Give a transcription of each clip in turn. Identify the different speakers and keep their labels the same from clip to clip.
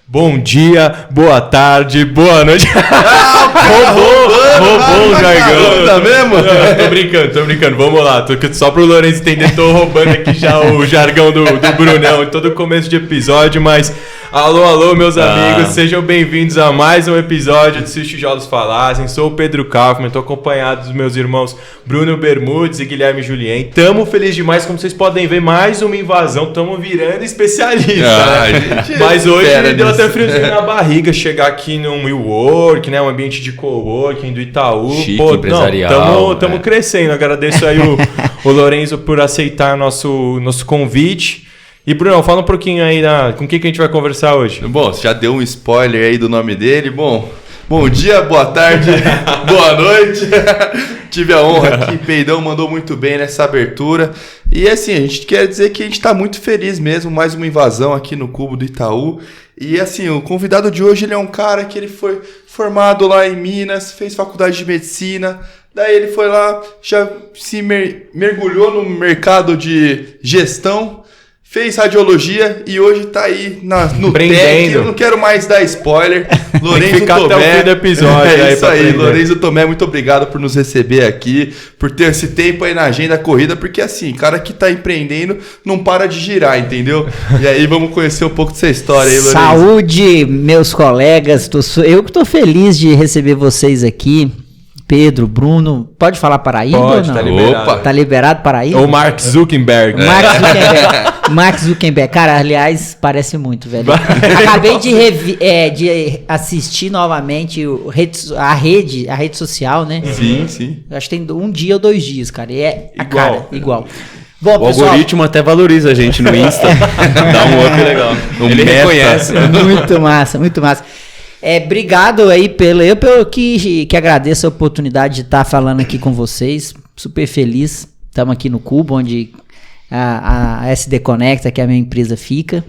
Speaker 1: Bom dia, boa tarde, boa noite. Roubou o jargão.
Speaker 2: Tá mesmo?
Speaker 1: Não, tô brincando. Vamos lá. Só pro Lourenço entender, tô roubando aqui já o jargão do Brunão em todo começo de episódio, mas... Alô, meus amigos, sejam bem-vindos a mais um episódio de Se os Tijolos Falassem. Sou o Pedro Kaufmann, estou acompanhado dos meus irmãos Bruno Bermudes e Guilherme Julien. Tamo feliz demais, como vocês podem ver, mais uma invasão, tamo virando especialista. Mas hoje deu até friozinho na barriga chegar aqui no WeWork, né, um ambiente de coworking do Itaú.
Speaker 3: Chique, empresarial.
Speaker 1: Tamo crescendo, agradeço aí o Lourenço por aceitar nosso convite. E, Bruno, fala um pouquinho aí com o que a gente vai conversar hoje.
Speaker 2: Bom, você já deu um spoiler aí do nome dele. Bom dia, boa tarde, boa noite. Tive a honra aqui, Peidão mandou muito bem nessa abertura. E assim, a gente quer dizer que a gente está muito feliz mesmo, mais uma invasão aqui no Cubo do Itaú. E assim, o convidado de hoje, ele é um cara que ele foi formado lá em Minas, fez faculdade de medicina. Daí ele foi lá, já se mergulhou no mercado de gestão. Fez radiologia e hoje tá aí no Tech. Eu não quero mais dar spoiler. Lourenço Tomé.
Speaker 1: Até o fim do episódio.
Speaker 2: É isso aí. Lourenço Tomé, muito obrigado por nos receber aqui, por ter esse tempo aí na agenda corrida, porque assim, cara que tá empreendendo não para de girar, entendeu? E aí vamos conhecer um pouco dessa história aí, Lourenço.
Speaker 4: Saúde, meus colegas. Eu que tô feliz de receber vocês aqui. Pedro, Bruno, pode falar Paraíba
Speaker 1: pode,
Speaker 4: ou não?
Speaker 1: Tá liberado.
Speaker 4: Tá liberado Paraíba?
Speaker 1: Ou Mark Zuckerberg.
Speaker 4: Mark Zuckerberg. Cara, aliás, parece muito, velho. Acabei de assistir novamente a rede social, né?
Speaker 2: Sim.
Speaker 4: Acho que tem um dia ou 2 dias, cara. E é a
Speaker 1: igual.
Speaker 4: cara, igual. Bom,
Speaker 3: o
Speaker 4: pessoal,
Speaker 3: algoritmo até valoriza a gente no Insta. Dá um up legal. Ele reconhece.
Speaker 4: Muito massa, muito massa. Obrigado aí eu que agradeço a oportunidade de estar falando aqui com vocês, super feliz, estamos aqui no Cubo, onde a SD Conecta, que é a minha empresa, fica,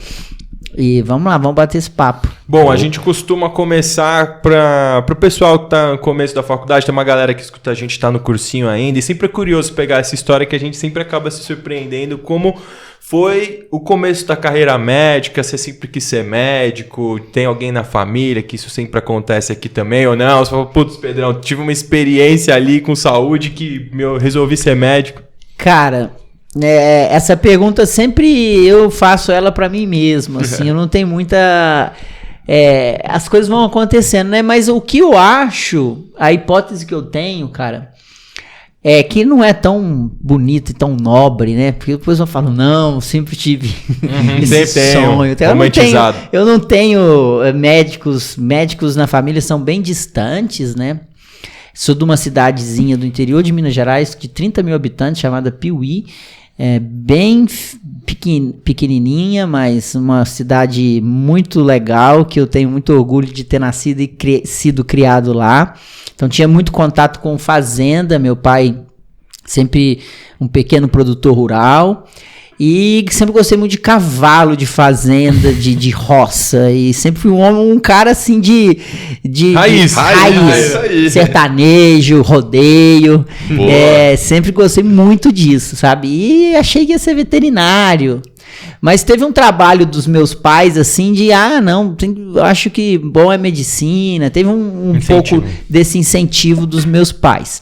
Speaker 4: e vamos lá, vamos bater esse papo.
Speaker 1: Bom, a gente costuma começar para o pessoal que está no começo da faculdade, tem uma galera que escuta a gente, está no cursinho ainda, e sempre é curioso pegar essa história que a gente sempre acaba se surpreendendo, como foi o começo da carreira médica, você sempre quis ser médico, tem alguém na família que isso sempre acontece aqui também, ou não? Você fala, putz, Pedrão, tive uma experiência ali com saúde que eu resolvi ser médico.
Speaker 4: Cara, essa pergunta sempre eu faço ela pra mim mesmo, assim, eu não tenho muita... as coisas vão acontecendo, né? Mas o que eu acho, a hipótese que eu tenho, cara... que não é tão bonito e tão nobre, né? Porque depois eu falo, não, sempre tive esse sonho. Eu não tenho médicos na família, são bem distantes, né? Sou de uma cidadezinha do interior de Minas Gerais, de 30 mil habitantes, chamada Piuí. Bem pequenininha, mas uma cidade muito legal, que eu tenho muito orgulho de ter nascido e sido criado lá. Então tinha muito contato com fazenda, meu pai sempre um pequeno produtor rural e sempre gostei muito de cavalo, de fazenda, de roça, e sempre fui um cara assim de raiz, sertanejo, rodeio, sempre gostei muito disso, sabe? E achei que ia ser veterinário. Mas teve um trabalho dos meus pais, assim, eu acho que bom é medicina. Teve um pouco desse incentivo dos meus pais.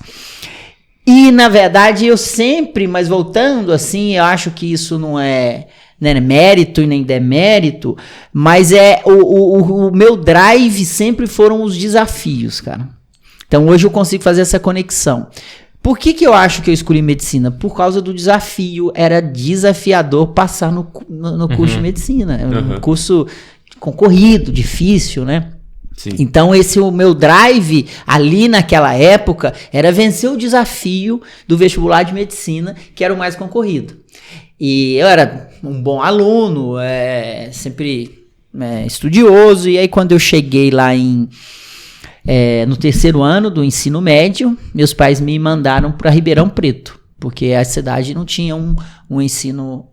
Speaker 4: E, na verdade, eu sempre, mas voltando, assim, eu acho que isso não é mérito e nem demérito, mas o meu drive sempre foram os desafios, cara. Então, hoje eu consigo fazer essa conexão. Por que eu acho que eu escolhi medicina? Por causa do desafio. Era desafiador passar no curso de medicina. É um curso concorrido, difícil, né?
Speaker 3: Sim.
Speaker 4: Então o meu drive ali naquela época era vencer o desafio do vestibular de medicina, que era o mais concorrido. E eu era um bom aluno, sempre estudioso, e aí quando eu cheguei lá no 3º ano do ensino médio, meus pais me mandaram para Ribeirão Preto, porque a cidade não tinha um ensino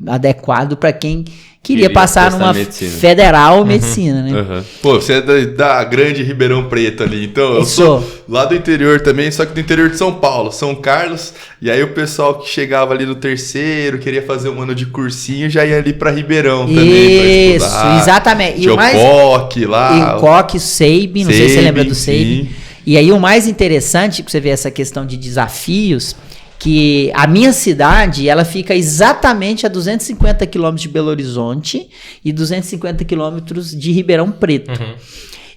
Speaker 4: adequado para quem queria passar numa
Speaker 3: medicina.
Speaker 4: federal medicina, né?
Speaker 2: Pô, você é da grande Ribeirão Preto ali, então eu sou lá do interior também, só que do interior de São Paulo, São Carlos, e aí o pessoal que chegava ali no terceiro, queria fazer um ano de cursinho, já ia ali pra Ribeirão também,
Speaker 4: Isso,
Speaker 2: pra estudar.
Speaker 4: exatamente.
Speaker 2: Tinha o COC lá.
Speaker 4: O COC, SEIB, não sei se você lembra do SEIB.
Speaker 2: Sim.
Speaker 4: E aí o mais interessante, que você vê essa questão de desafios, que a minha cidade, ela fica exatamente a 250 quilômetros de Belo Horizonte e 250 quilômetros de Ribeirão Preto.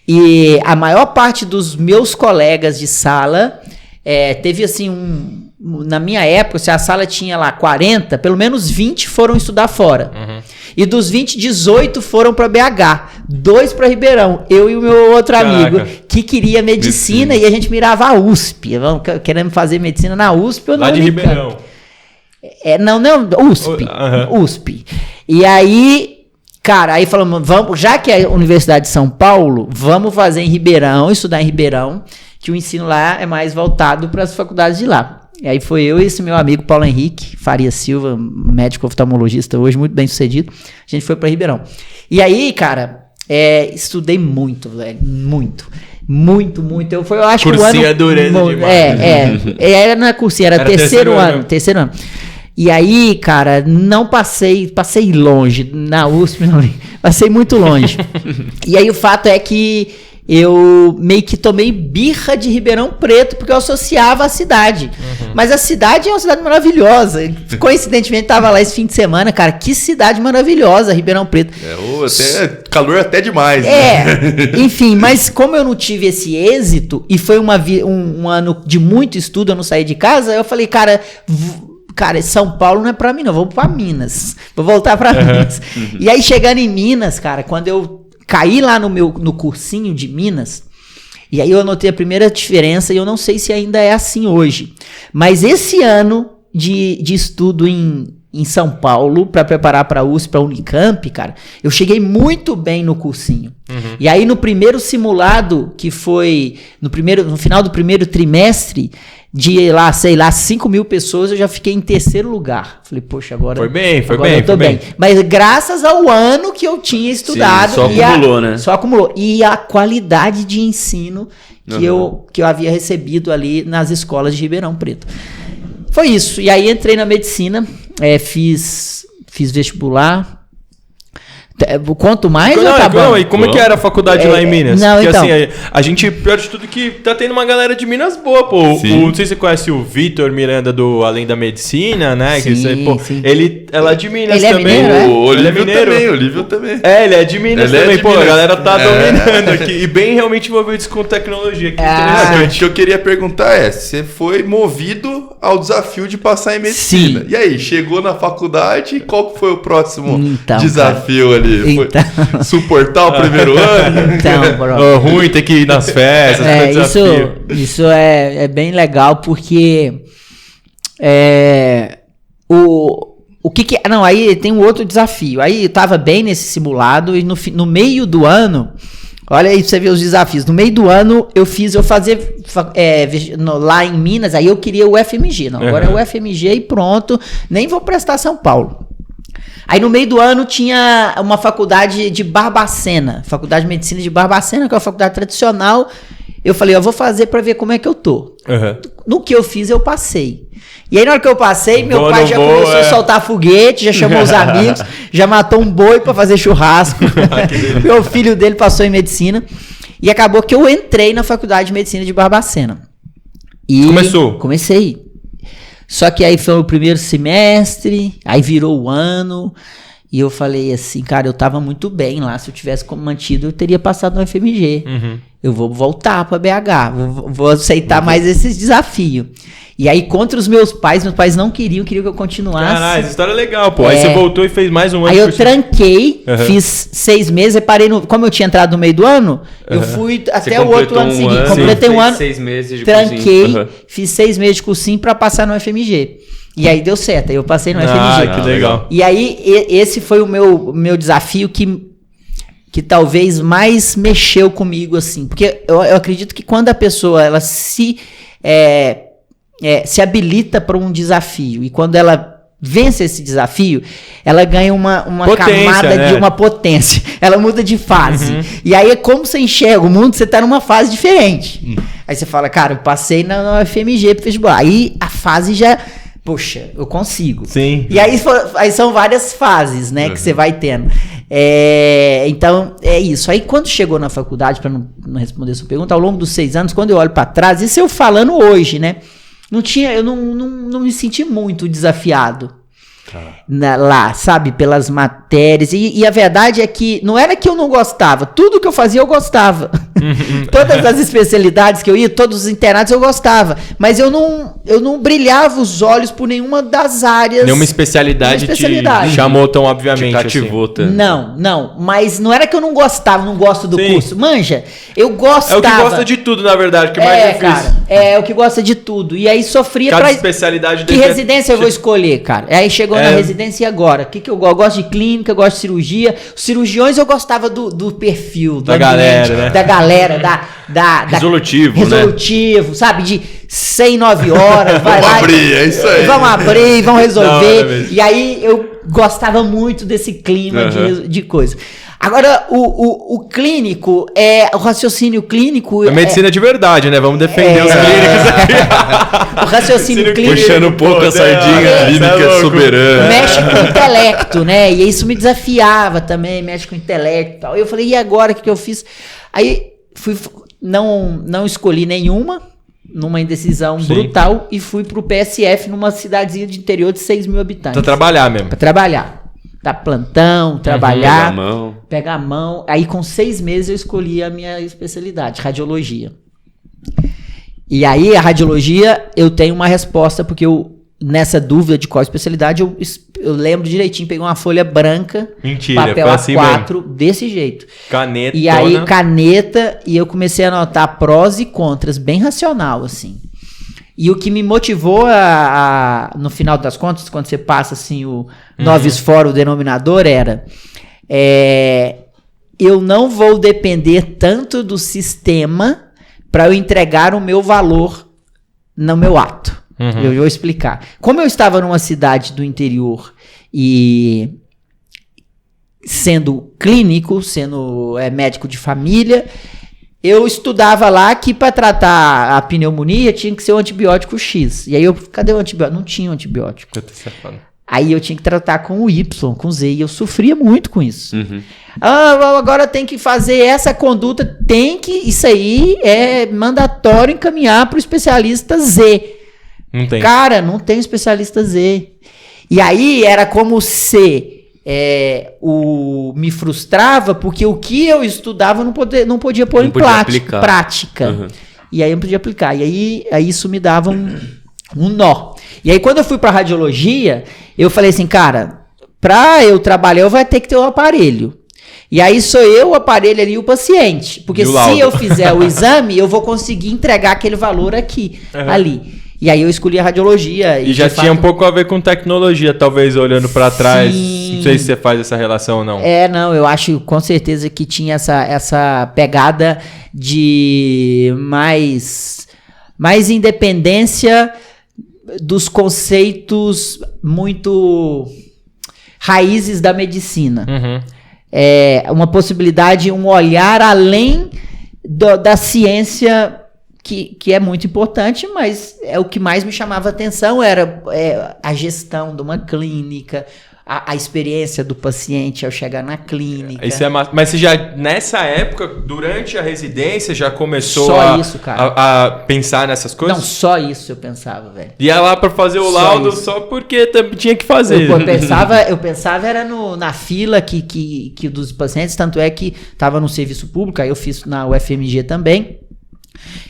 Speaker 4: E a maior parte dos meus colegas de sala teve assim na minha época, se a sala tinha lá 40, pelo menos 20 foram estudar fora. E dos 20, 18 foram para BH, 2 para Ribeirão. Eu e o meu outro amigo, que queria medicina, e a gente mirava a USP. Querendo fazer medicina na USP ou na Unicamp.
Speaker 1: Lá de Ribeirão.
Speaker 4: Não, USP. USP. E aí, cara, aí falamos, vamos, já que é a Universidade de São Paulo, vamos fazer em Ribeirão, estudar em Ribeirão, que o ensino lá é mais voltado para as faculdades de lá. E aí foi eu e esse meu amigo Paulo Henrique Faria Silva, médico oftalmologista hoje, muito bem sucedido. A gente foi para Ribeirão. E aí, cara, estudei muito, velho, muito. Eu acho que o ano...
Speaker 1: Cursinho é dureza demais.
Speaker 4: Era na cursinha, era terceiro ano. E aí, cara, não passei longe, na USP não, passei muito longe. E aí o fato é que eu meio que tomei birra de Ribeirão Preto, porque eu associava a cidade. Mas a cidade é uma cidade maravilhosa. Coincidentemente, tava lá esse fim de semana, cara, que cidade maravilhosa, Ribeirão Preto.
Speaker 2: Calor até demais,
Speaker 4: né? Enfim, mas como eu não tive esse êxito, e foi um ano de muito estudo, eu não saí de casa, eu falei, cara, São Paulo não é pra mim não, vou pra Minas. Vou voltar pra Minas. E aí, chegando em Minas, cara, quando eu caí lá no cursinho de Minas, e aí eu anotei a primeira diferença, e eu não sei se ainda é assim hoje. Mas esse ano de estudo em São Paulo, para preparar para a USP, para a Unicamp, cara, eu cheguei muito bem no cursinho. E aí no primeiro simulado, que foi no final do primeiro trimestre, de lá, 5 mil pessoas, eu já fiquei em terceiro lugar. Falei, poxa, agora...
Speaker 1: Foi bem.
Speaker 4: Eu tô bem. Mas graças ao ano que eu tinha estudado...
Speaker 3: Sim, só acumulou, né?
Speaker 4: Só acumulou. E a qualidade de ensino que eu havia recebido ali nas escolas de Ribeirão Preto. Foi isso. E aí entrei na medicina, fiz vestibular... Quanto mais ou tá bom?
Speaker 1: E como é que era a faculdade lá em Minas?
Speaker 4: Não,
Speaker 1: porque
Speaker 4: então...
Speaker 1: assim, a gente, pior de tudo, que tá tendo uma galera de Minas boa, pô. Não sei se você conhece o Vitor Miranda do Além da Medicina, né?
Speaker 4: Sim,
Speaker 1: sim. Ele é lá de Minas
Speaker 4: ele
Speaker 1: também.
Speaker 4: É mineiro,
Speaker 2: O Olívio também.
Speaker 1: Ele é de Minas também. Pô, a galera tá dominando aqui. E bem realmente envolvido com tecnologia. Que
Speaker 2: interessante. O que eu queria perguntar você foi movido ao desafio de passar em medicina.
Speaker 4: Sim.
Speaker 2: E aí, chegou na faculdade, qual que foi o próximo desafio ali? Foi suportar o primeiro ano?
Speaker 4: Então, bro.
Speaker 1: Ruim ter que ir nas festas.
Speaker 4: Isso é bem legal, porque o que não, aí tem um outro desafio. Aí eu tava bem nesse simulado e no meio do ano, olha aí pra você ver os desafios. No meio do ano eu fazia lá em Minas, aí eu queria o FMG. Não, agora é o FMG e pronto, nem vou prestar São Paulo. Aí no meio do ano tinha uma faculdade de Barbacena, Faculdade de Medicina de Barbacena, que é uma faculdade tradicional. Eu falei, eu vou fazer pra ver como é que eu tô. No que eu fiz, eu passei. E aí na hora que eu passei, meu pai já começou a soltar foguete, já chamou os amigos, já matou um boi pra fazer churrasco. Meu filho dele passou em medicina. E acabou que eu entrei na Faculdade de Medicina de Barbacena. E comecei. Só que aí foi o primeiro semestre, aí virou o ano, e eu falei assim, cara, eu tava muito bem lá, se eu tivesse mantido, eu teria passado no FMG. Eu vou voltar pra BH, vou aceitar mais esses desafios. E aí, contra os meus pais não queriam que eu continuasse.
Speaker 1: Caralho, essa história é legal, pô. Aí você voltou e fez mais um ano.
Speaker 4: Aí eu tranquei, fiz 6 meses, parei como eu tinha entrado no meio do ano, eu fui até o outro ano seguinte. Completei um ano,
Speaker 3: 6 meses de
Speaker 4: tranquei, fiz 6 meses de cursinho pra passar no FMG. E aí deu certo, aí eu passei no FMG.
Speaker 1: Que legal.
Speaker 4: E aí, esse foi o meu desafio que talvez mais mexeu comigo, assim. Porque eu acredito que quando a pessoa, ela se habilita para um desafio, e quando ela vence esse desafio, ela ganha uma
Speaker 1: Potência,
Speaker 4: camada
Speaker 1: né?
Speaker 4: de uma potência. Ela muda de fase. E aí, como você enxerga o mundo, você tá numa fase diferente. Aí você fala, cara, eu passei na UFMG pro vestibular. Aí a fase já... Poxa, eu consigo.
Speaker 1: Sim.
Speaker 4: E aí são várias fases, né, que você vai tendo. Então, é isso. Aí quando chegou na faculdade, para não responder sua pergunta, ao longo dos 6 anos, quando eu olho para trás, isso eu falando hoje, né, eu não me senti muito desafiado. Lá, sabe, pelas matérias, e a verdade é que não era que eu não gostava, tudo que eu fazia eu gostava. Todas as especialidades que eu ia, todos os internatos eu gostava, mas eu não brilhava os olhos por nenhuma das áreas.
Speaker 1: Nenhuma especialidade te chamou tão obviamente.
Speaker 3: Te cativou tanto.
Speaker 4: Não, mas não era que eu não gostava, não gosto do curso. Manja, eu gostava.
Speaker 1: É o que gosta de tudo, na verdade, que mais difícil.
Speaker 4: Cara, é o que gosta de tudo. E aí sofria
Speaker 1: cada especialidade.
Speaker 4: Que residência eu vou escolher, cara? Aí chegou na residência e agora? O que eu gosto? Eu gosto de clínica, eu gosto de cirurgia. Os cirurgiões eu gostava do perfil,
Speaker 1: da galera, né?
Speaker 4: Da galera, da
Speaker 3: resolutivo,
Speaker 4: resolutivo, sabe? De 100, 9 horas, vai lá.
Speaker 2: Vamos abrir, é isso aí.
Speaker 4: Vamos abrir, vamos resolver.
Speaker 1: Não,
Speaker 4: e aí eu gostava muito desse clima de coisa. Agora, o clínico, o raciocínio clínico...
Speaker 1: A medicina de verdade, né? Vamos defender os clínicos aqui.
Speaker 4: O raciocínio clínico...
Speaker 3: Puxando um pouco a sardinha, clínica soberana.
Speaker 4: Mexe com o intelecto, né? E isso me desafiava também, mexe com o intelecto e tal. Eu falei, e agora, o que eu fiz? Aí, não escolhi nenhuma, numa indecisão brutal, e fui pro PSF, numa cidadezinha de interior de 6 mil habitantes.
Speaker 1: Pra trabalhar mesmo.
Speaker 4: Pra trabalhar. Dar plantão, trabalhar,
Speaker 3: pegar
Speaker 4: a mão. Aí com 6 meses eu escolhi a minha especialidade, radiologia. E aí a radiologia eu tenho uma resposta, porque nessa dúvida de qual especialidade, eu lembro direitinho, peguei uma folha branca,
Speaker 1: mentira,
Speaker 4: papel A4, mesmo. Desse jeito.
Speaker 1: Caneta.
Speaker 4: E aí caneta, e eu comecei a anotar prós e contras, bem racional, assim. E o que me motivou no final das contas, quando você passa assim o novis fora o denominador, era eu não vou depender tanto do sistema para eu entregar o meu valor no meu ato. Eu vou explicar. Como eu estava numa cidade do interior e sendo clínico, sendo médico de família, eu estudava lá que para tratar a pneumonia tinha que ser um antibiótico X. E aí cadê o antibiótico? Não tinha um antibiótico. Aí eu tinha que tratar com o Y, com o Z, e eu sofria muito com isso. Agora tem que fazer essa conduta, isso aí é mandatório encaminhar para o especialista Z.
Speaker 1: Não tem.
Speaker 4: Cara, não tem especialista Z. E aí era como se me frustrava, porque o que eu estudava eu não podia pôr em prática. E aí eu não podia aplicar. E aí isso me dava um nó. E aí quando eu fui para radiologia, eu falei assim, cara, para eu trabalhar eu vou ter que ter um aparelho. E aí sou eu, o aparelho ali e o paciente. Porque se eu fizer o exame, eu vou conseguir entregar aquele valor aqui, ali. E aí eu escolhi a radiologia.
Speaker 1: E já tinha um pouco a ver com tecnologia, talvez, olhando para trás. Não sei se você faz essa relação ou não.
Speaker 4: Não, eu acho com certeza que tinha essa pegada de mais independência dos conceitos muito raízes da medicina. Uma possibilidade, um olhar além da ciência, que é muito importante, mas o que mais me chamava a atenção era a gestão de uma clínica, a experiência do paciente ao chegar na clínica.
Speaker 1: Isso é massa. Mas você já, nessa época, durante a residência, já começou a pensar nessas coisas?
Speaker 4: Não, só isso eu pensava, velho.
Speaker 1: Ia lá pra fazer o laudo só porque tinha que fazer.
Speaker 4: Eu pensava era na fila que dos pacientes, tanto é que tava no serviço público, aí eu fiz na UFMG também.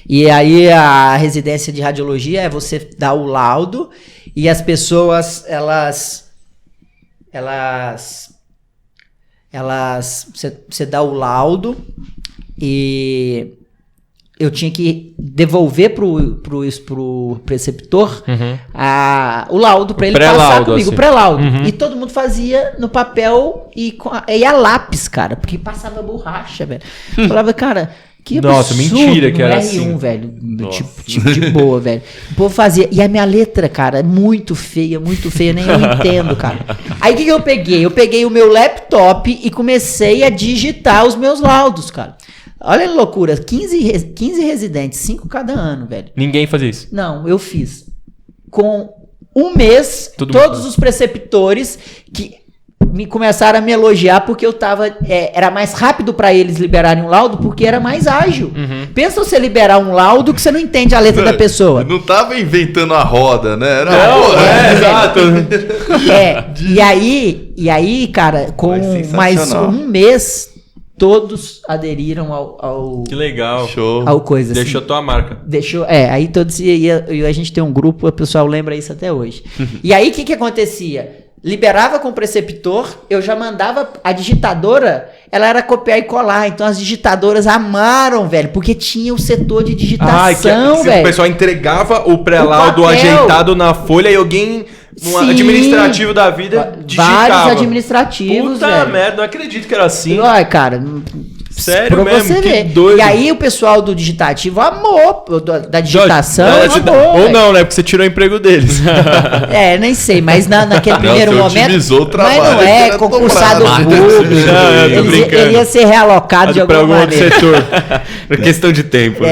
Speaker 4: E aí a residência de radiologia é você dar o laudo e as pessoas, você dá o laudo e eu tinha que devolver pro preceptor o laudo para ele passar comigo, assim. O pré-laudo. E todo mundo fazia no papel e a lápis, cara, porque passava borracha, velho. Falava, cara, Que
Speaker 1: Nossa,
Speaker 4: absurdo,
Speaker 1: mentira que
Speaker 4: no
Speaker 1: era
Speaker 4: R1,
Speaker 1: assim.
Speaker 4: velho. Tipo de boa, velho. O povo fazia. E a minha letra, cara, é muito feia, nem eu entendo, cara. Aí o que eu peguei? Eu peguei o meu laptop e comecei a digitar os meus laudos, cara. Olha a loucura, 15 residentes, 5 cada ano, velho.
Speaker 1: Ninguém fazia isso.
Speaker 4: Não, eu fiz. Com um mês, todos os preceptores que me começaram a me elogiar porque eu tava... era mais rápido pra eles liberarem um laudo porque era mais ágil. Pensa você liberar um laudo que você não entende a letra da pessoa.
Speaker 2: Não tava inventando a roda, né?
Speaker 1: Exato.
Speaker 4: E aí, cara, com mais um mês, todos aderiram ao
Speaker 1: Que legal.
Speaker 2: Show.
Speaker 4: ao coisa.
Speaker 1: Deixou tua marca.
Speaker 4: Aí todos... E a gente tem um grupo, o pessoal lembra isso até hoje. E aí, o que acontecia? Liberava com o preceptor, eu já mandava a digitadora, ela era copiar e colar, então as digitadoras amaram, velho, porque tinha o setor de digitação, velho.
Speaker 1: O pessoal entregava o pré-laudo ajeitado na folha e alguém, administrativo da vida, digitava.
Speaker 4: Vários administrativos,
Speaker 1: Puta
Speaker 4: velho.
Speaker 1: merda, não acredito que era assim.
Speaker 4: Ai, cara...
Speaker 1: Sério
Speaker 4: pra
Speaker 1: mesmo,
Speaker 4: você
Speaker 1: que
Speaker 4: ver.
Speaker 1: doido.
Speaker 4: E aí o pessoal do digitativo amou, da digitação amou.
Speaker 1: Ou não, né? Porque você tirou o emprego deles.
Speaker 4: Nem sei, mas naquele primeiro momento...
Speaker 2: otimizou o trabalho,
Speaker 4: mas não é concursado público. Ele ia ser realocado de alguma maneira.
Speaker 1: Setor.
Speaker 3: Por questão de tempo.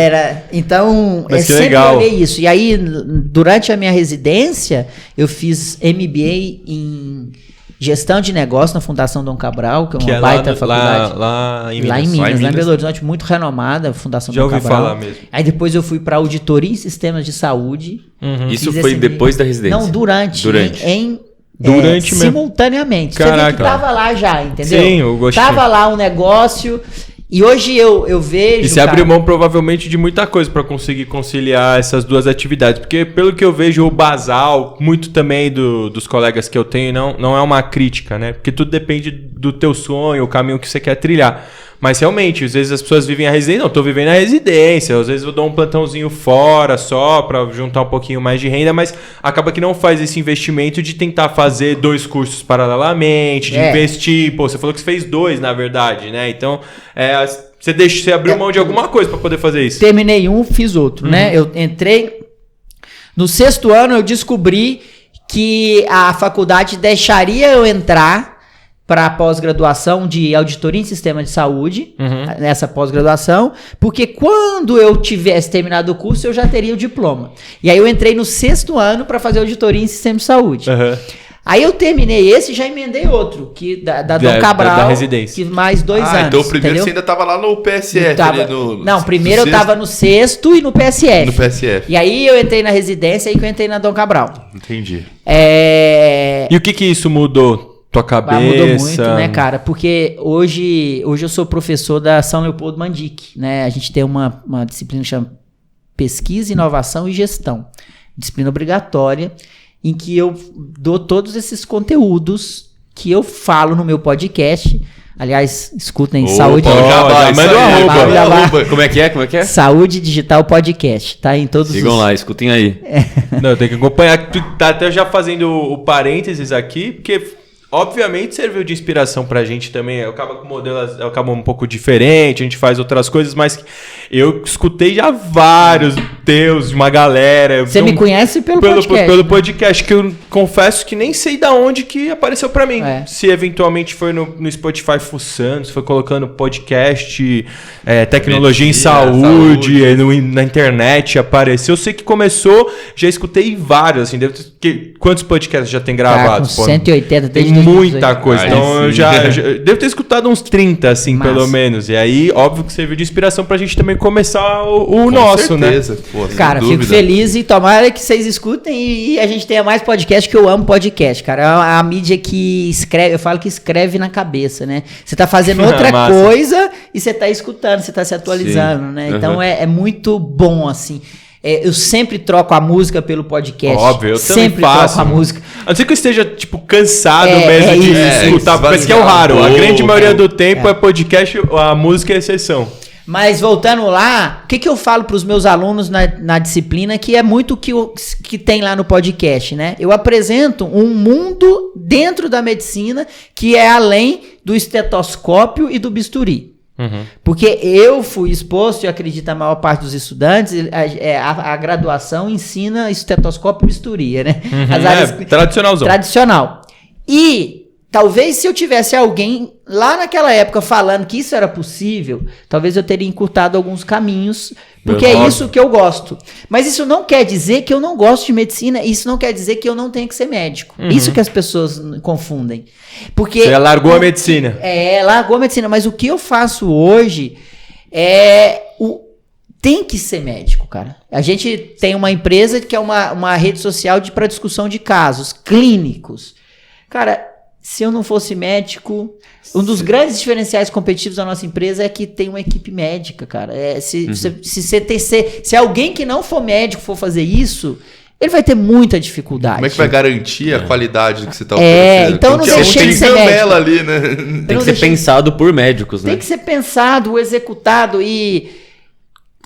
Speaker 4: Então,
Speaker 1: Mas que
Speaker 4: sempre
Speaker 1: legal.
Speaker 4: olhei isso. E aí, durante a minha residência, eu fiz MBA em Gestão de Negócio na Fundação Dom Cabral, que é uma baita faculdade.
Speaker 1: Lá em Minas.
Speaker 4: Lá em Minas, lá em Belo Horizonte, muito renomada, a Fundação
Speaker 1: Já
Speaker 4: Dom
Speaker 1: ouvi
Speaker 4: Cabral.
Speaker 1: falar mesmo.
Speaker 4: Aí depois eu fui para Auditoria em Sistemas de Saúde.
Speaker 3: Isso
Speaker 4: Fiz
Speaker 3: foi
Speaker 4: esse-
Speaker 3: depois da residência?
Speaker 4: Não, durante.
Speaker 1: Durante mesmo.
Speaker 4: Simultaneamente. Você
Speaker 1: Caraca.
Speaker 4: vê que tava lá já, entendeu?
Speaker 1: Sim, eu gostei.
Speaker 4: Tava lá um negócio. E hoje eu vejo.
Speaker 1: E você abriu mão provavelmente de muita coisa para conseguir conciliar essas duas atividades. Porque pelo que eu vejo, o basal, muito também dos colegas que eu tenho, não é uma crítica, né? Porque tudo depende do teu sonho, o caminho que você quer trilhar. Mas realmente, às vezes as pessoas vivem a residência. Não, tô vivendo a residência. Às vezes eu dou um plantãozinho fora só para juntar um pouquinho mais de renda, mas acaba que não faz esse investimento de tentar fazer 2 cursos paralelamente, de investir. Pô, você falou que você fez 2, na verdade, né? Então, você abriu mão de alguma coisa para poder fazer isso.
Speaker 4: Terminei um, fiz outro, né? Eu entrei. No 6º ano, eu descobri que a faculdade deixaria eu entrar para a pós-graduação de auditoria em sistema de saúde, nessa pós-graduação, porque quando eu tivesse terminado o curso, eu já teria o diploma. E aí eu entrei no 6º ano para fazer auditoria em sistema de saúde. Aí eu terminei esse e já emendei outro, que da Dom Cabral,
Speaker 1: da residência.
Speaker 4: que mais 2 anos.
Speaker 2: Então o primeiro
Speaker 4: entendeu?
Speaker 2: você ainda tava lá no PSF.
Speaker 4: Não, primeiro eu tava no 6º e no PSF.
Speaker 2: No PSF.
Speaker 4: E aí eu entrei na residência e que eu entrei na Dom Cabral.
Speaker 2: Entendi.
Speaker 1: E o que isso mudou? Tua cabeça?
Speaker 4: Mudou muito, né, cara? Porque hoje eu sou professor da São Leopoldo Mandic, né? A gente tem uma disciplina que chama Pesquisa, Inovação e Gestão. Disciplina obrigatória, em que eu dou todos esses conteúdos que eu falo no meu podcast. Aliás, escutem Saúde
Speaker 3: arroba. Como é que é?
Speaker 4: Saúde Digital Podcast, tá? Em todos
Speaker 3: Sigam lá, escutem aí.
Speaker 1: Não, tem que acompanhar. Tu tá até já fazendo o parênteses aqui, porque obviamente serviu de inspiração pra gente também. Acaba com o modelo, acaba um pouco diferente, a gente faz outras coisas, mas eu escutei já vários teus, de uma galera.
Speaker 4: Você me conhece pelo podcast.
Speaker 1: Pelo podcast, que eu confesso que nem sei da onde que apareceu pra mim. Se eventualmente foi no Spotify fuçando, se foi colocando podcast, tecnologia em saúde. Na internet apareceu. Eu sei que começou, já escutei vários, assim, quantos podcasts já tem gravados?
Speaker 4: Com 180,
Speaker 1: tem muita coisa. Então eu já devo ter escutado uns 30, assim, pelo menos. E aí, óbvio que serviu de inspiração pra gente também começar o nosso, certeza,
Speaker 2: né? Pô,
Speaker 4: cara, fico feliz e tomara que vocês escutem e a gente tenha mais podcast, que eu amo podcast, cara. É a mídia que escreve, eu falo que escreve na cabeça, né? Você tá fazendo outra coisa e você tá escutando, você tá se atualizando, né? Então é muito bom, assim. Eu sempre troco a música pelo podcast.
Speaker 1: Óbvio, eu
Speaker 4: sempre
Speaker 1: também faço.
Speaker 4: troco a música.
Speaker 1: A não ser que eu esteja, tipo, cansado mesmo de escutar, mas que é o raro. A grande maioria do tempo é podcast, a música é exceção.
Speaker 4: Mas voltando lá, o que eu falo para os meus alunos na disciplina, que é muito o que tem lá no podcast, né? Eu apresento um mundo dentro da medicina que é além do estetoscópio e do bisturi. Porque eu fui exposto, e acredito a maior parte dos estudantes, a graduação ensina estetoscópio e bisturi, né? As áreas tradicional. E talvez se eu tivesse alguém lá naquela época falando que isso era possível, talvez eu teria encurtado alguns caminhos, porque é isso que eu gosto. Mas isso não quer dizer que eu não gosto de medicina, isso não quer dizer que eu não tenho que ser médico. Isso que as pessoas confundem. Porque
Speaker 1: você largou a medicina.
Speaker 4: Largou a medicina, mas o que eu faço hoje tem que ser médico, cara. A gente tem uma empresa que é uma rede social para discussão de casos clínicos. Cara, se eu não fosse médico, um dos grandes diferenciais competitivos da nossa empresa é que tem uma equipe médica, cara. Se alguém que não for médico for fazer isso, ele vai ter muita dificuldade.
Speaker 2: Como é que vai garantir a qualidade do que você está oferecendo?
Speaker 4: Então não deixei de ser médico.
Speaker 2: Ali, né?
Speaker 3: Tem que ser pensado por médicos, né?
Speaker 4: Tem que ser pensado, executado e...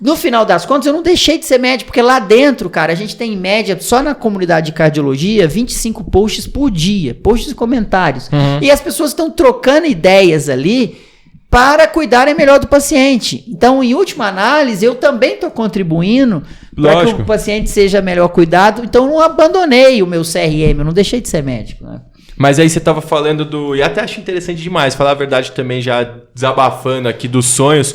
Speaker 4: No final das contas, eu não deixei de ser médico, porque lá dentro, cara, a gente tem em média, só na comunidade de cardiologia, 25 posts por dia, posts e comentários. E as pessoas estão trocando ideias ali para cuidarem melhor do paciente. Então, em última análise, eu também estou contribuindo para que o paciente seja melhor cuidado. Então, eu não abandonei o meu CRM, eu não deixei de ser médico, né?
Speaker 1: Mas aí você estava falando e até acho interessante demais, falar a verdade também, já desabafando aqui dos sonhos,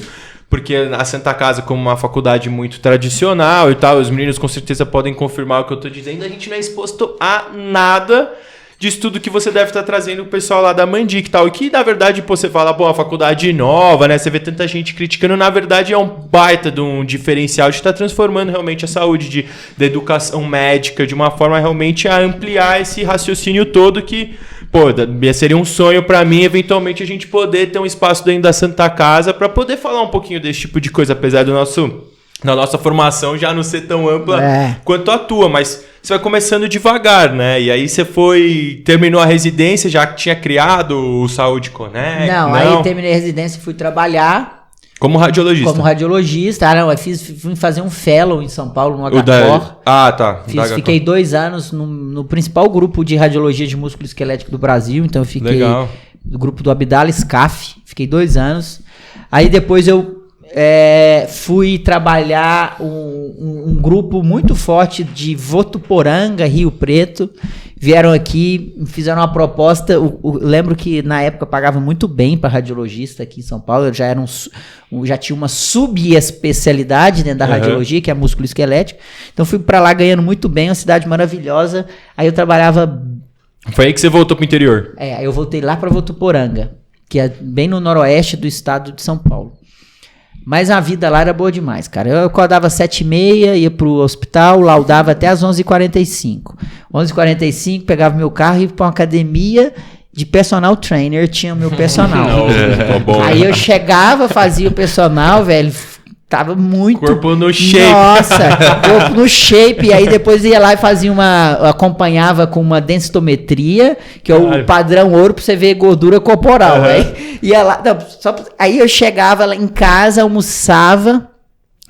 Speaker 1: porque a Santa Casa, como uma faculdade muito tradicional e tal, os meninos com certeza podem confirmar o que eu tô dizendo, a gente não é exposto a nada disso tudo que você deve estar trazendo o pessoal lá da Mandic e tal. E que, na verdade, você fala, a faculdade nova, né? Você vê tanta gente criticando, na verdade é um baita de um diferencial de estar transformando realmente a saúde da educação médica de uma forma realmente a ampliar esse raciocínio todo que... seria um sonho pra mim, eventualmente, a gente poder ter um espaço dentro da Santa Casa pra poder falar um pouquinho desse tipo de coisa, apesar da nossa formação já não ser tão ampla quanto a tua, mas você vai começando devagar, né? E aí você terminou a residência, já tinha criado o Saúde Connect?
Speaker 4: Não, aí terminei a residência e fui trabalhar...
Speaker 1: Como radiologista?
Speaker 4: Como radiologista. Fui fazer um fellow em São Paulo, no HCOR. Fiquei 2 anos no principal grupo de radiologia de músculo esquelético do Brasil. Então eu fiquei no grupo do Abdala SCAF. Fiquei 2 anos. Aí depois eu fui trabalhar um grupo muito forte de Votuporanga, Rio Preto. Vieram aqui, fizeram uma proposta. Eu lembro que na época pagava muito bem para radiologista aqui em São Paulo. Eu já tinha uma subespecialidade dentro da radiologia, que é músculo esquelético. Então fui para lá ganhando muito bem, uma cidade maravilhosa. Aí eu trabalhava.
Speaker 1: Foi aí que você voltou pro interior?
Speaker 4: Aí eu voltei lá para Votuporanga, que é bem no noroeste do estado de São Paulo. Mas a vida lá era boa demais, cara. Eu acordava às 7h30, ia pro hospital, laudava até às 11h45. 11h45, pegava meu carro e ia pra uma academia de personal trainer, tinha o meu personal. Aí eu chegava, fazia o personal, velho, tava muito...
Speaker 1: Corpo no shape.
Speaker 4: Nossa, corpo no shape. E aí depois ia lá e fazia acompanhava com uma densitometria, que é o padrão ouro pra você ver gordura corporal, né? Ia lá, aí eu chegava lá em casa, almoçava,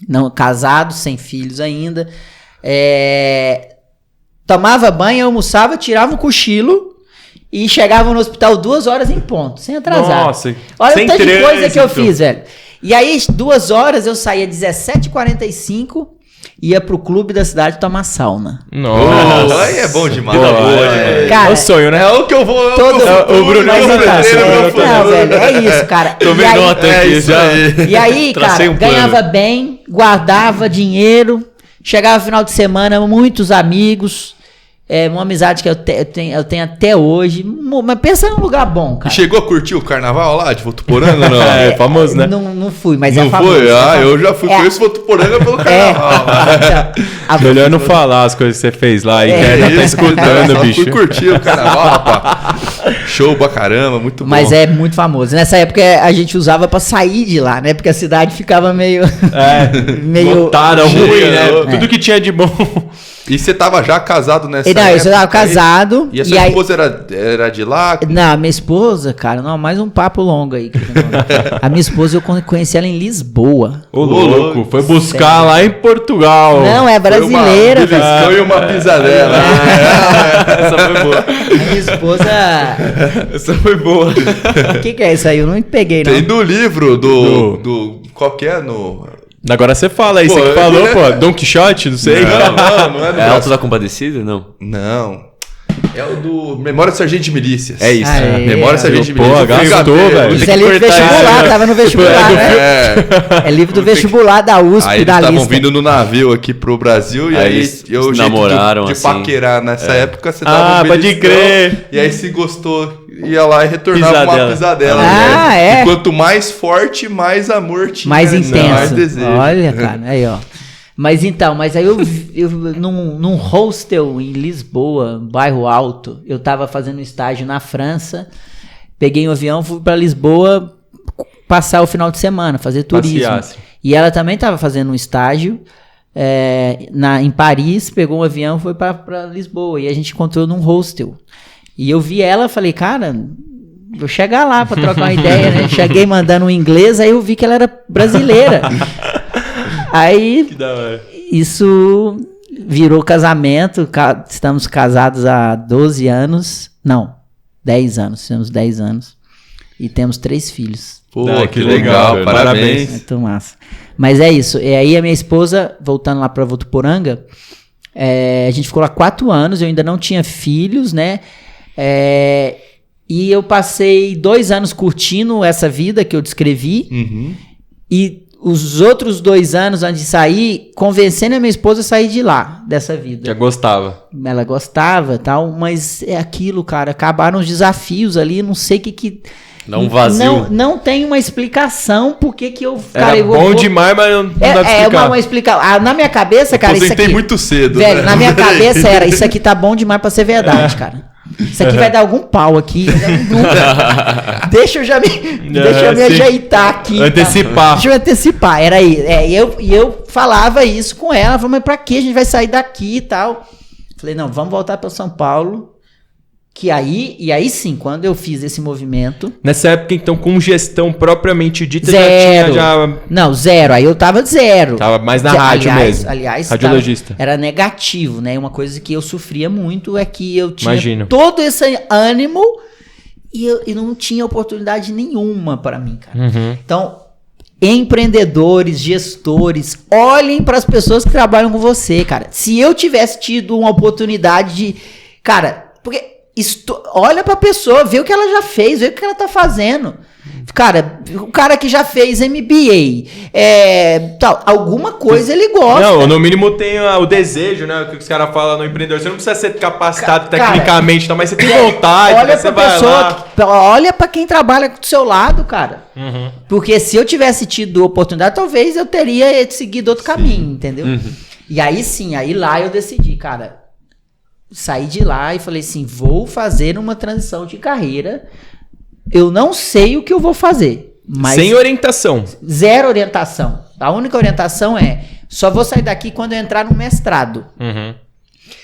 Speaker 4: não, casado, sem filhos ainda, tomava banho, almoçava, tirava um cochilo e chegava no hospital 2 horas em ponto, sem atrasar.
Speaker 1: Nossa,
Speaker 4: olha o tanto de coisa que eu fiz, velho. E aí, 2 horas, eu saía 17h45, ia pro clube da cidade tomar sauna.
Speaker 2: Nossa, aí é bom demais.
Speaker 4: Cara,
Speaker 1: é o sonho, né?
Speaker 2: É o que eu vou...
Speaker 1: o Bruno
Speaker 4: não, velho, é isso, cara.
Speaker 1: Tomei nota aqui já.
Speaker 4: E aí, cara, ganhava bem, guardava dinheiro, chegava no final de semana, muitos amigos... uma amizade que eu tenho até hoje. Mas pensa num lugar bom, cara.
Speaker 2: E chegou a curtir o carnaval lá de Votuporanga ou não?
Speaker 1: É famoso, né?
Speaker 4: Não fui, mas
Speaker 2: não
Speaker 4: é famoso.
Speaker 2: Não foi? Eu já fui. Conheço Votuporanga pelo carnaval.
Speaker 1: Melhor não falar as coisas que você fez lá. Tá escutando, bicho.
Speaker 2: Fui curtir o carnaval, rapaz. Show pra caramba, muito bom.
Speaker 4: Mas é muito famoso. Nessa época a gente usava pra sair de lá, né? Porque a cidade ficava meio...
Speaker 1: lotada, ruim, né? Tudo que tinha de bom...
Speaker 2: E você tava já casado nessa época?
Speaker 4: Não, eu já tava casado.
Speaker 2: E a sua esposa era de lá?
Speaker 4: Não, minha esposa, cara, não, mais um papo longo aí. A minha esposa, eu conheci ela em Lisboa.
Speaker 1: Ô, louco, foi buscar lá em Portugal.
Speaker 4: Não, é brasileira,
Speaker 2: velho. E uma pisadela.
Speaker 3: Essa foi boa.
Speaker 4: A minha esposa...
Speaker 3: Essa foi boa.
Speaker 4: O que é isso aí? Eu não peguei, não.
Speaker 2: Tem do livro do qual que é?
Speaker 1: Agora você fala aí, você que falou, pô, Don Quixote, não sei.
Speaker 2: Não é do
Speaker 3: É Alto da Compadecida? Não.
Speaker 2: Não. É o do Memória do Sargento de Milícias.
Speaker 3: É isso.
Speaker 2: Memória do Sargento de Milícias.
Speaker 1: Pô, gastou, velho.
Speaker 4: Isso é livro do vestibular, tava no vestibular, né? É livro do vestibular da USP,
Speaker 2: aí
Speaker 4: da
Speaker 2: eles
Speaker 4: lista.
Speaker 2: estavam vindo no navio aqui pro Brasil e aí
Speaker 3: eu namoraram,
Speaker 2: de
Speaker 3: assim.
Speaker 2: paquerar nessa época, você dava um
Speaker 1: pode
Speaker 2: beliscão,
Speaker 1: crer.
Speaker 2: E aí se gostou, ia lá e retornava uma pisadela.
Speaker 4: Ah,
Speaker 2: né?
Speaker 4: é?
Speaker 2: E quanto mais forte, mais amor tinha.
Speaker 4: Mais
Speaker 2: né?
Speaker 4: intenso.
Speaker 2: Mais desejo.
Speaker 4: Olha, cara, aí, ó. Mas aí eu num hostel em Lisboa, bairro Alto, eu tava fazendo estágio na França, peguei um avião, fui pra Lisboa passar o final de semana, fazer turismo.
Speaker 1: Passeasse.
Speaker 4: E ela também tava fazendo um estágio em Paris, pegou um avião, foi pra Lisboa, e a gente encontrou num hostel. E eu vi ela, falei, cara, vou chegar lá pra trocar uma ideia, né? Cheguei mandando um inglês, aí eu vi que ela era brasileira. Aí,
Speaker 1: Que da hora.
Speaker 4: isso virou casamento, estamos casados há 12 anos, não, 10 anos, temos 10 anos, e temos 3 filhos.
Speaker 2: Pô,
Speaker 1: Que legal,
Speaker 2: parabéns.
Speaker 4: Muito massa. Mas é isso, e aí a minha esposa, voltando lá pra Votuporanga, a gente ficou lá 4 anos, eu ainda não tinha filhos, né, e eu passei 2 anos curtindo essa vida que eu descrevi, e os outros 2 anos antes de sair, convencendo a minha esposa a sair de lá, dessa vida.
Speaker 1: Já gostava.
Speaker 4: Ela gostava, tal, mas é aquilo, cara, acabaram os desafios ali, não sei o que...
Speaker 3: Dá um vazio.
Speaker 4: Não tem uma explicação por que eu...
Speaker 1: Era bom demais, mas não dá pra explicar.
Speaker 4: Uma explicação. Na minha cabeça, cara, isso aqui...
Speaker 2: muito cedo,
Speaker 4: velho,
Speaker 2: né?
Speaker 4: na minha cabeça era, isso aqui tá bom demais pra ser verdade, cara. Isso aqui vai dar algum pau aqui. Deixa eu me ajeitar aqui.
Speaker 1: Antecipar.
Speaker 4: Deixa eu antecipar. Era aí. E eu falava isso com ela. Falei, mas pra que a gente vai sair daqui e tal? Falei, não, vamos voltar pra São Paulo. E aí sim, quando eu fiz esse movimento...
Speaker 1: Nessa época, então, com gestão propriamente dita,
Speaker 4: zero.
Speaker 1: já tinha...
Speaker 4: Não, zero. Aí eu tava zero.
Speaker 1: Tava mais na rádio mesmo.
Speaker 4: Aliás,
Speaker 1: radiologista.
Speaker 4: Era negativo, né? Uma coisa que eu sofria muito é que eu tinha
Speaker 1: Imagino.
Speaker 4: todo esse ânimo e não tinha oportunidade nenhuma para mim, cara. Então, empreendedores, gestores, olhem para as pessoas que trabalham com você, cara. Se eu tivesse tido uma oportunidade de... Cara, porque... olha pra pessoa, vê o que ela já fez, vê o que ela tá fazendo. Cara, o cara que já fez MBA, tal, alguma coisa ele gosta.
Speaker 1: Não, no mínimo tem o desejo, né? O que os caras falam no empreendedor. Você não precisa ser capacitado tecnicamente, mas você tem vontade.
Speaker 4: Olha
Speaker 1: você
Speaker 4: pra
Speaker 1: vai
Speaker 4: pessoa,
Speaker 1: lá.
Speaker 4: olha pra quem trabalha do seu lado, cara. Porque se eu tivesse tido oportunidade, talvez eu teria seguido outro caminho, entendeu? E aí sim, aí lá eu decidi, cara... Saí de lá e falei assim, vou fazer uma transição de carreira. Eu não sei o que eu vou fazer. Mas
Speaker 1: sem orientação.
Speaker 4: Zero orientação. A única orientação só vou sair daqui quando eu entrar no mestrado.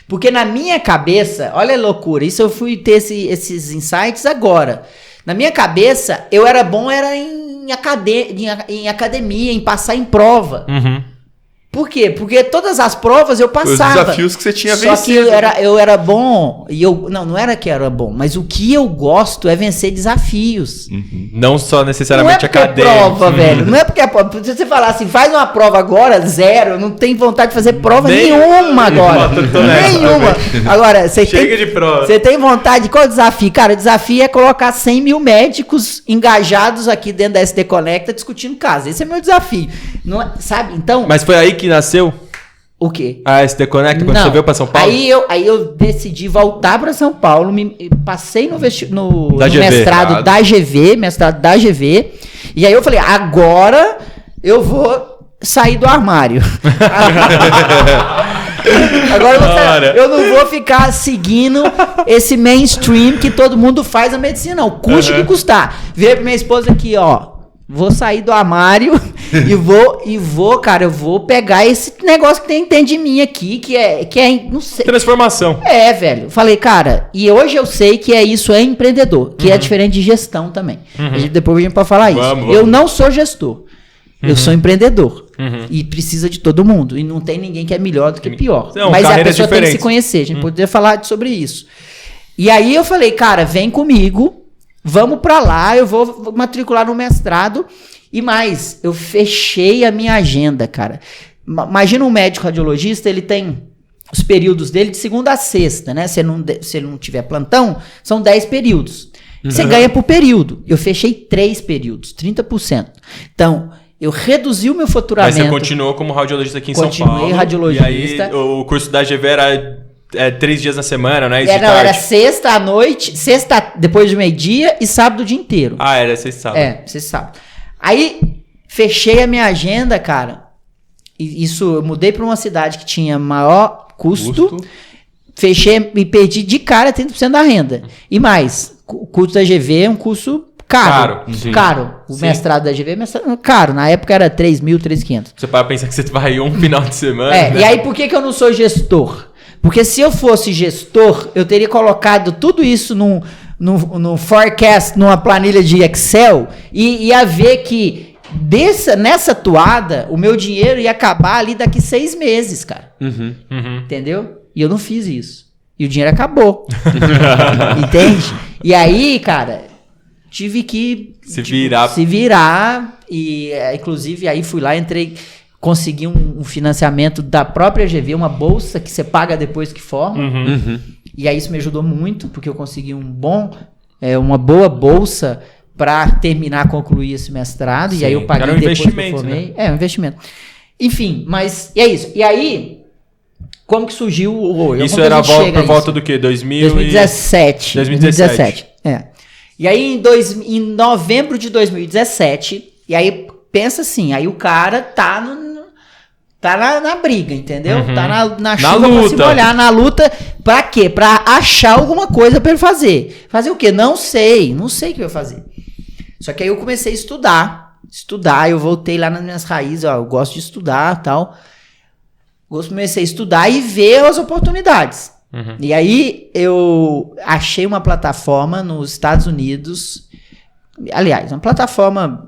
Speaker 4: Porque na minha cabeça, olha a loucura, isso eu fui ter esses insights agora. Na minha cabeça, eu era bom em academia, em passar em prova. Por quê? Porque todas as provas eu passava.
Speaker 2: Os desafios que você tinha
Speaker 4: vencido. Só que eu era bom, e não era que era bom, mas o que eu gosto é vencer desafios.
Speaker 1: Não só necessariamente acadêmico.
Speaker 4: Não é porque é prova, velho. Não é porque é prova. Se você falar assim, faz uma prova agora, zero, não tem vontade de fazer prova nenhuma agora. Nenhuma. Agora,
Speaker 1: chega de prova.
Speaker 4: Você tem vontade de qual desafio? Cara, o desafio é colocar 100 mil médicos engajados aqui dentro da SD Conecta discutindo caso. Esse é meu desafio. Não é, sabe? Então...
Speaker 1: Mas foi aí que nasceu?
Speaker 4: O quê?
Speaker 1: A SD Conecta, quando você veio pra São Paulo?
Speaker 4: Aí eu decidi voltar pra São Paulo, passei no
Speaker 1: GV,
Speaker 4: mestrado da GV, e aí eu falei, agora eu vou sair do armário. Agora eu não vou ficar seguindo esse mainstream que todo mundo faz na medicina, não. Custe o que custar. Virei pra minha esposa aqui, ó. Vou sair do armário e vou, cara, eu vou pegar esse negócio que tem dentro de mim aqui, que é, não sei.
Speaker 1: Transformação.
Speaker 4: Velho. Falei, cara, e hoje eu sei que isso é empreendedor, que é diferente de gestão também. Depois a gente pode falar isso.
Speaker 1: Vamos.
Speaker 4: Eu não sou gestor. Eu sou empreendedor. E precisa de todo mundo. E não tem ninguém que é melhor do que pior.
Speaker 1: Não,
Speaker 4: mas a pessoa
Speaker 1: diferentes.
Speaker 4: tem que se conhecer. A gente poderia falar sobre isso. E aí eu falei, cara, vem comigo. Vamos pra lá, eu vou matricular no mestrado. E mais, eu fechei a minha agenda, cara. Imagina um médico radiologista, ele tem os períodos dele de segunda a sexta, né? Se ele não tiver plantão, são 10 períodos. Você ganha por período. Eu fechei 3 períodos, 30%. Então, eu reduzi o meu faturamento.
Speaker 1: Mas você continuou como radiologista aqui em São Paulo.
Speaker 4: Continuei radiologista.
Speaker 1: E aí, o curso da GV era 3 dias na semana, né?
Speaker 4: Era sexta à noite, sexta depois do meio-dia e sábado o dia inteiro.
Speaker 1: Era sexta e sábado.
Speaker 4: Sexta e sábado. Aí, fechei a minha agenda, cara. E isso, eu mudei para uma cidade que tinha maior custo. Fechei e perdi de cara 30% da renda. E mais, o curso da GV é um curso caro. Caro. O mestrado da GV é caro. Na época era 3.000, 3.500.
Speaker 1: Você pode pensar que você vai um final de semana.
Speaker 4: E aí por que eu não sou gestor? Porque se eu fosse gestor, eu teria colocado tudo isso num forecast, numa planilha de Excel, e ia ver que nessa toada, o meu dinheiro ia acabar ali daqui 6 meses, cara. Entendeu? E eu não fiz isso. E o dinheiro acabou. Entende? E aí, cara, tive que se virar. E, inclusive, aí fui lá, consegui um financiamento da própria GV, uma bolsa que você paga depois que forma. E aí isso me ajudou muito, porque eu consegui uma boa bolsa para concluir esse mestrado. Sim. E aí eu paguei depois que eu formei. Né? Um investimento. Enfim, mas é isso. E aí, como que surgiu o Oi?
Speaker 1: Isso era por volta do quê?
Speaker 4: 2017. 2017. E aí, em novembro de 2017, e aí, pensa assim, aí o cara tá na briga, entendeu? Tá na chuva pra se molhar, na luta. Pra quê? Pra achar alguma coisa pra ele fazer. Fazer o quê? Não sei o que eu vou fazer. Só que aí eu comecei a estudar, eu voltei lá nas minhas raízes, eu gosto de estudar e tal. Comecei a estudar e ver as oportunidades. E aí eu achei uma plataforma nos Estados Unidos, aliás, uma plataforma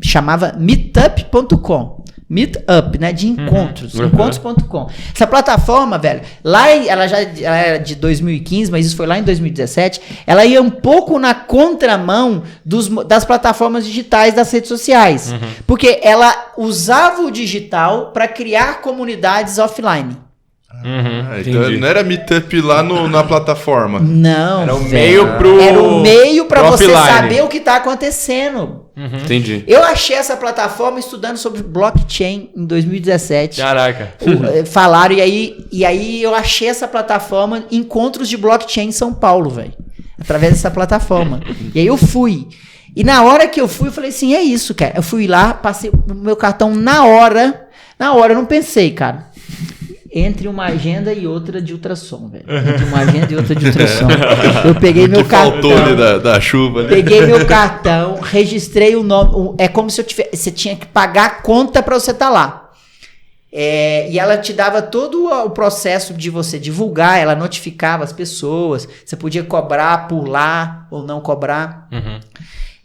Speaker 4: chamava meetup.com. Meetup, né? De encontros. Encontros.com. Essa plataforma, velho, lá ela era de 2015, mas isso foi lá em 2017. Ela ia um pouco na contramão das plataformas digitais das redes sociais. Porque ela usava o digital para criar comunidades offline.
Speaker 2: Então não era meetup lá na plataforma.
Speaker 4: Não.
Speaker 1: Era o meio
Speaker 4: para você saber o que tá acontecendo.
Speaker 3: Entendi.
Speaker 4: Eu achei essa plataforma estudando sobre blockchain em 2017.
Speaker 1: Caraca.
Speaker 4: Falaram, e aí eu achei essa plataforma, Encontros de Blockchain em São Paulo, velho. Através dessa plataforma. E aí eu fui. E na hora que eu fui, eu falei assim, é isso, cara. Eu fui lá, passei o meu cartão na hora. Eu não pensei, cara. Entre uma agenda e outra de ultrassom, velho. Entre uma agenda e outra de ultrassom. Eu peguei meu cartão.
Speaker 2: Faltou ali da chuva, né?
Speaker 4: Peguei meu cartão, registrei o nome. É como se você tinha que pagar a conta para você estar lá. E ela te dava todo o processo de você divulgar, ela notificava as pessoas, você podia cobrar por lá ou não cobrar.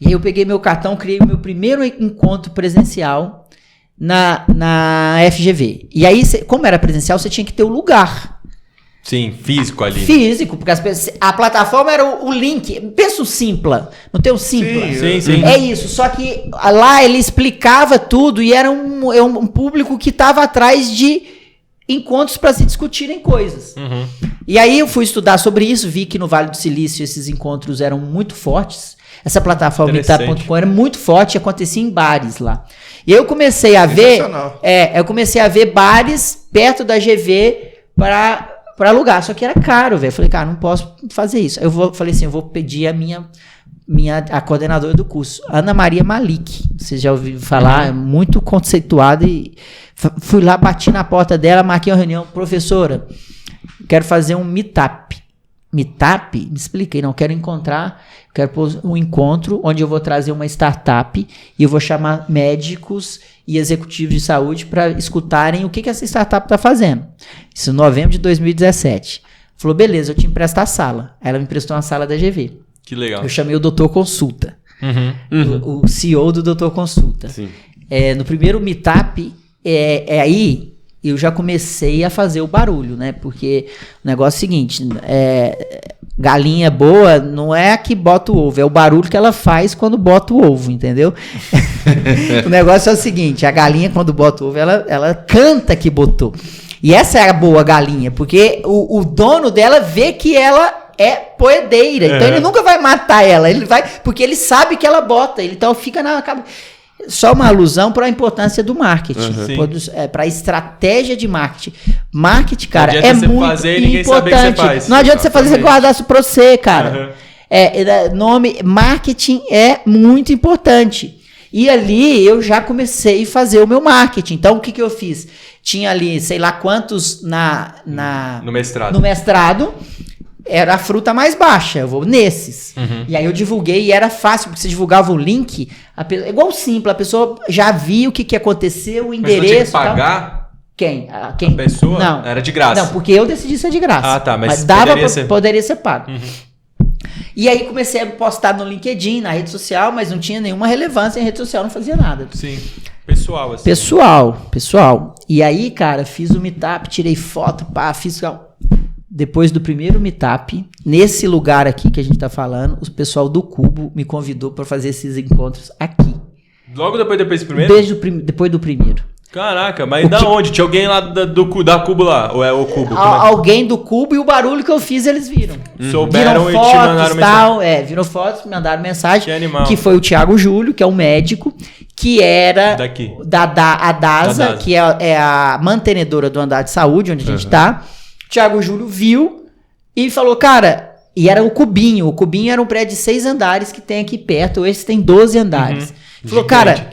Speaker 4: E aí eu peguei meu cartão, criei o meu primeiro encontro presencial na FGV. E aí, como era presencial, você tinha que ter o lugar.
Speaker 1: Sim, físico ali.
Speaker 4: Físico, porque a plataforma era o link. Pensa o Simpla. Não tem o Simpla?
Speaker 1: Sim.
Speaker 4: É isso. Só que lá ele explicava tudo e era um público que estava atrás de encontros para se discutirem coisas. E aí eu fui estudar sobre isso, vi que no Vale do Silício esses encontros eram muito fortes. Essa plataforma meetup.com era muito forte, acontecia em bares lá. E aí eu comecei a ver bares perto da GV para alugar, só que era caro, velho. Falei, cara, não posso fazer isso. Eu vou pedir a coordenadora do curso, Ana Maria Malik. Você já ouviu falar, é muito conceituada. E fui lá, bati na porta dela, marquei uma reunião. Professora, quero fazer um meetup. meetup, me expliquei, não, eu quero pôr um encontro onde eu vou trazer uma startup e eu vou chamar médicos e executivos de saúde para escutarem o que essa startup está fazendo. Isso em novembro de 2017. Falou, beleza, eu te empresto a sala. Aí ela me emprestou uma sala da GV.
Speaker 1: Que legal.
Speaker 4: Eu chamei o Doutor Consulta. O CEO do Doutor Consulta.
Speaker 3: Sim.
Speaker 4: No primeiro meetup, aí eu já comecei a fazer o barulho, né? Porque o negócio é o seguinte, galinha boa não é a que bota o ovo, é o barulho que ela faz quando bota o ovo, entendeu? O negócio é o seguinte, a galinha quando bota o ovo, ela canta que botou. E essa é a boa galinha, porque o dono dela vê que ela é poedeira, então ele nunca vai matar ela, porque ele sabe que ela bota, então fica na... Só uma alusão para a importância do marketing, para a estratégia de marketing. Marketing, cara, é muito fazer, importante. Não adianta você fazer você guardar isso para você, cara. Marketing é muito importante. E ali eu já comecei a fazer o meu marketing. Então o que eu fiz? Tinha ali, sei lá quantos no mestrado. Era a fruta mais baixa, eu vou nesses. E aí eu divulguei e era fácil, porque você divulgava o link, igual simples, a pessoa já via o que aconteceu, o endereço. Mas você tinha que
Speaker 1: pagar?
Speaker 4: Quem?
Speaker 1: A pessoa?
Speaker 4: Não.
Speaker 1: Era de graça?
Speaker 4: Não, porque eu decidi ser de graça.
Speaker 1: Ah, tá, mas
Speaker 4: poderia ser pago. E aí comecei a postar no LinkedIn, na rede social, mas não tinha nenhuma relevância em rede social, não fazia nada.
Speaker 1: Sim, pessoal assim.
Speaker 4: Pessoal. E aí, cara, fiz o meetup, tirei foto, fiz... Depois do primeiro meetup, nesse lugar aqui que a gente tá falando, o pessoal do Cubo me convidou para fazer esses encontros aqui.
Speaker 1: Logo depois do primeiro?
Speaker 4: Depois do primeiro.
Speaker 1: Caraca, mas onde? Tinha alguém lá da Cubo lá? Ou é o Cubo?
Speaker 4: Alguém do Cubo e o barulho que eu fiz, eles viram.
Speaker 1: Souberam
Speaker 4: viram
Speaker 1: e
Speaker 4: fotos,
Speaker 1: te mandaram mensagem.
Speaker 4: Viram fotos, me mandaram mensagem.
Speaker 1: Que animal.
Speaker 4: Que foi o Thiago Júlio, que é um médico, que era
Speaker 1: daqui.
Speaker 4: Da DASA, que é a mantenedora do andar de saúde, onde a gente tá. Thiago Júlio viu e falou, cara, e era o Cubinho. O Cubinho era um prédio de 6 andares que tem aqui perto. Esse tem 12 andares. Falou, cara,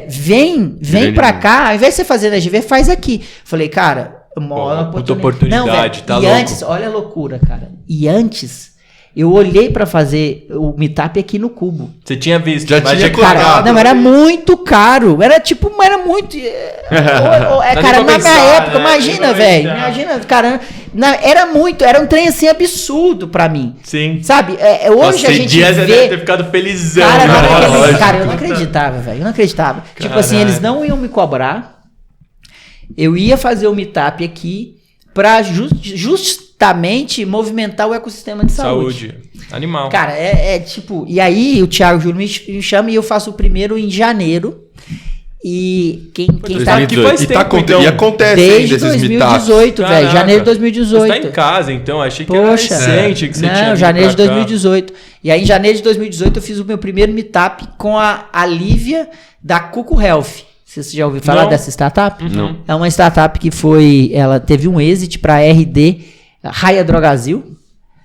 Speaker 4: vem pra cá. Ao invés de você fazer na GV, faz aqui. Falei, cara, uma
Speaker 1: oportunidade. Tá
Speaker 4: e
Speaker 1: louco.
Speaker 4: Antes, olha a loucura, cara. E antes, eu olhei pra fazer o meetup aqui no Cubo.
Speaker 1: Você tinha visto.
Speaker 2: Já tinha
Speaker 4: cara, não, era muito caro. Era muito... cara, na minha época, imagina, velho. Imagina, cara... Era um trem assim absurdo pra mim.
Speaker 1: Sim.
Speaker 4: Sabe? Hoje a gente
Speaker 1: vê...
Speaker 4: deve
Speaker 1: ter ficado felizão.
Speaker 4: Cara, eu não acreditava, velho. Eu não acreditava. Caralho. Tipo assim, eles não iam me cobrar. Eu ia fazer o meetup aqui pra justamente movimentar o ecossistema de saúde.
Speaker 1: Animal.
Speaker 4: Cara, tipo... E aí o Thiago Júlio me chama e eu faço o primeiro em janeiro. E quem tá aqui
Speaker 2: faz tempo, então. E acontece
Speaker 4: desde 2018, velho. Janeiro de 2018.
Speaker 1: Você tá em casa, então. Achei que era recente que você tinha.
Speaker 4: Não, janeiro de 2018. E aí, em janeiro de 2018, eu fiz o meu primeiro meetup com a Lívia da Cuco Health. Você já ouviu falar dessa startup?
Speaker 3: Não.
Speaker 4: É uma startup que ela teve um exit para RD Raia Drogazil.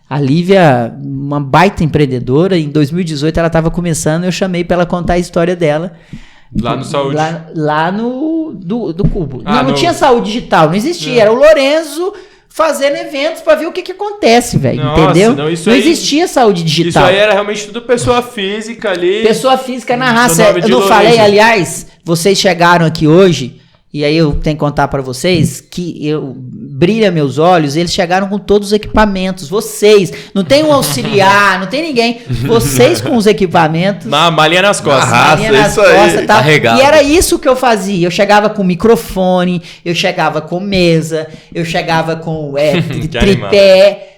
Speaker 4: A Lívia, uma baita empreendedora. Em 2018, ela estava começando. Eu chamei para ela contar a história dela.
Speaker 1: Lá no Saúde.
Speaker 4: Lá no do Cubo. Não tinha saúde digital, não existia. Era o Lorenzo fazendo eventos pra ver o que acontece, velho. Entendeu? Não existia saúde digital.
Speaker 1: Isso aí era realmente tudo pessoa física ali.
Speaker 4: Pessoa física na raça. Eu não falei, aliás, vocês chegaram aqui hoje, e aí eu tenho que contar pra vocês que brilha meus olhos, eles chegaram com todos os equipamentos. Vocês, não tem um auxiliar, não tem ninguém. Vocês com os equipamentos.
Speaker 1: Malinha nas costas.
Speaker 4: Malinha nas costas, tá? E era isso que eu fazia. Eu chegava com microfone, eu chegava com mesa, eu chegava com tripé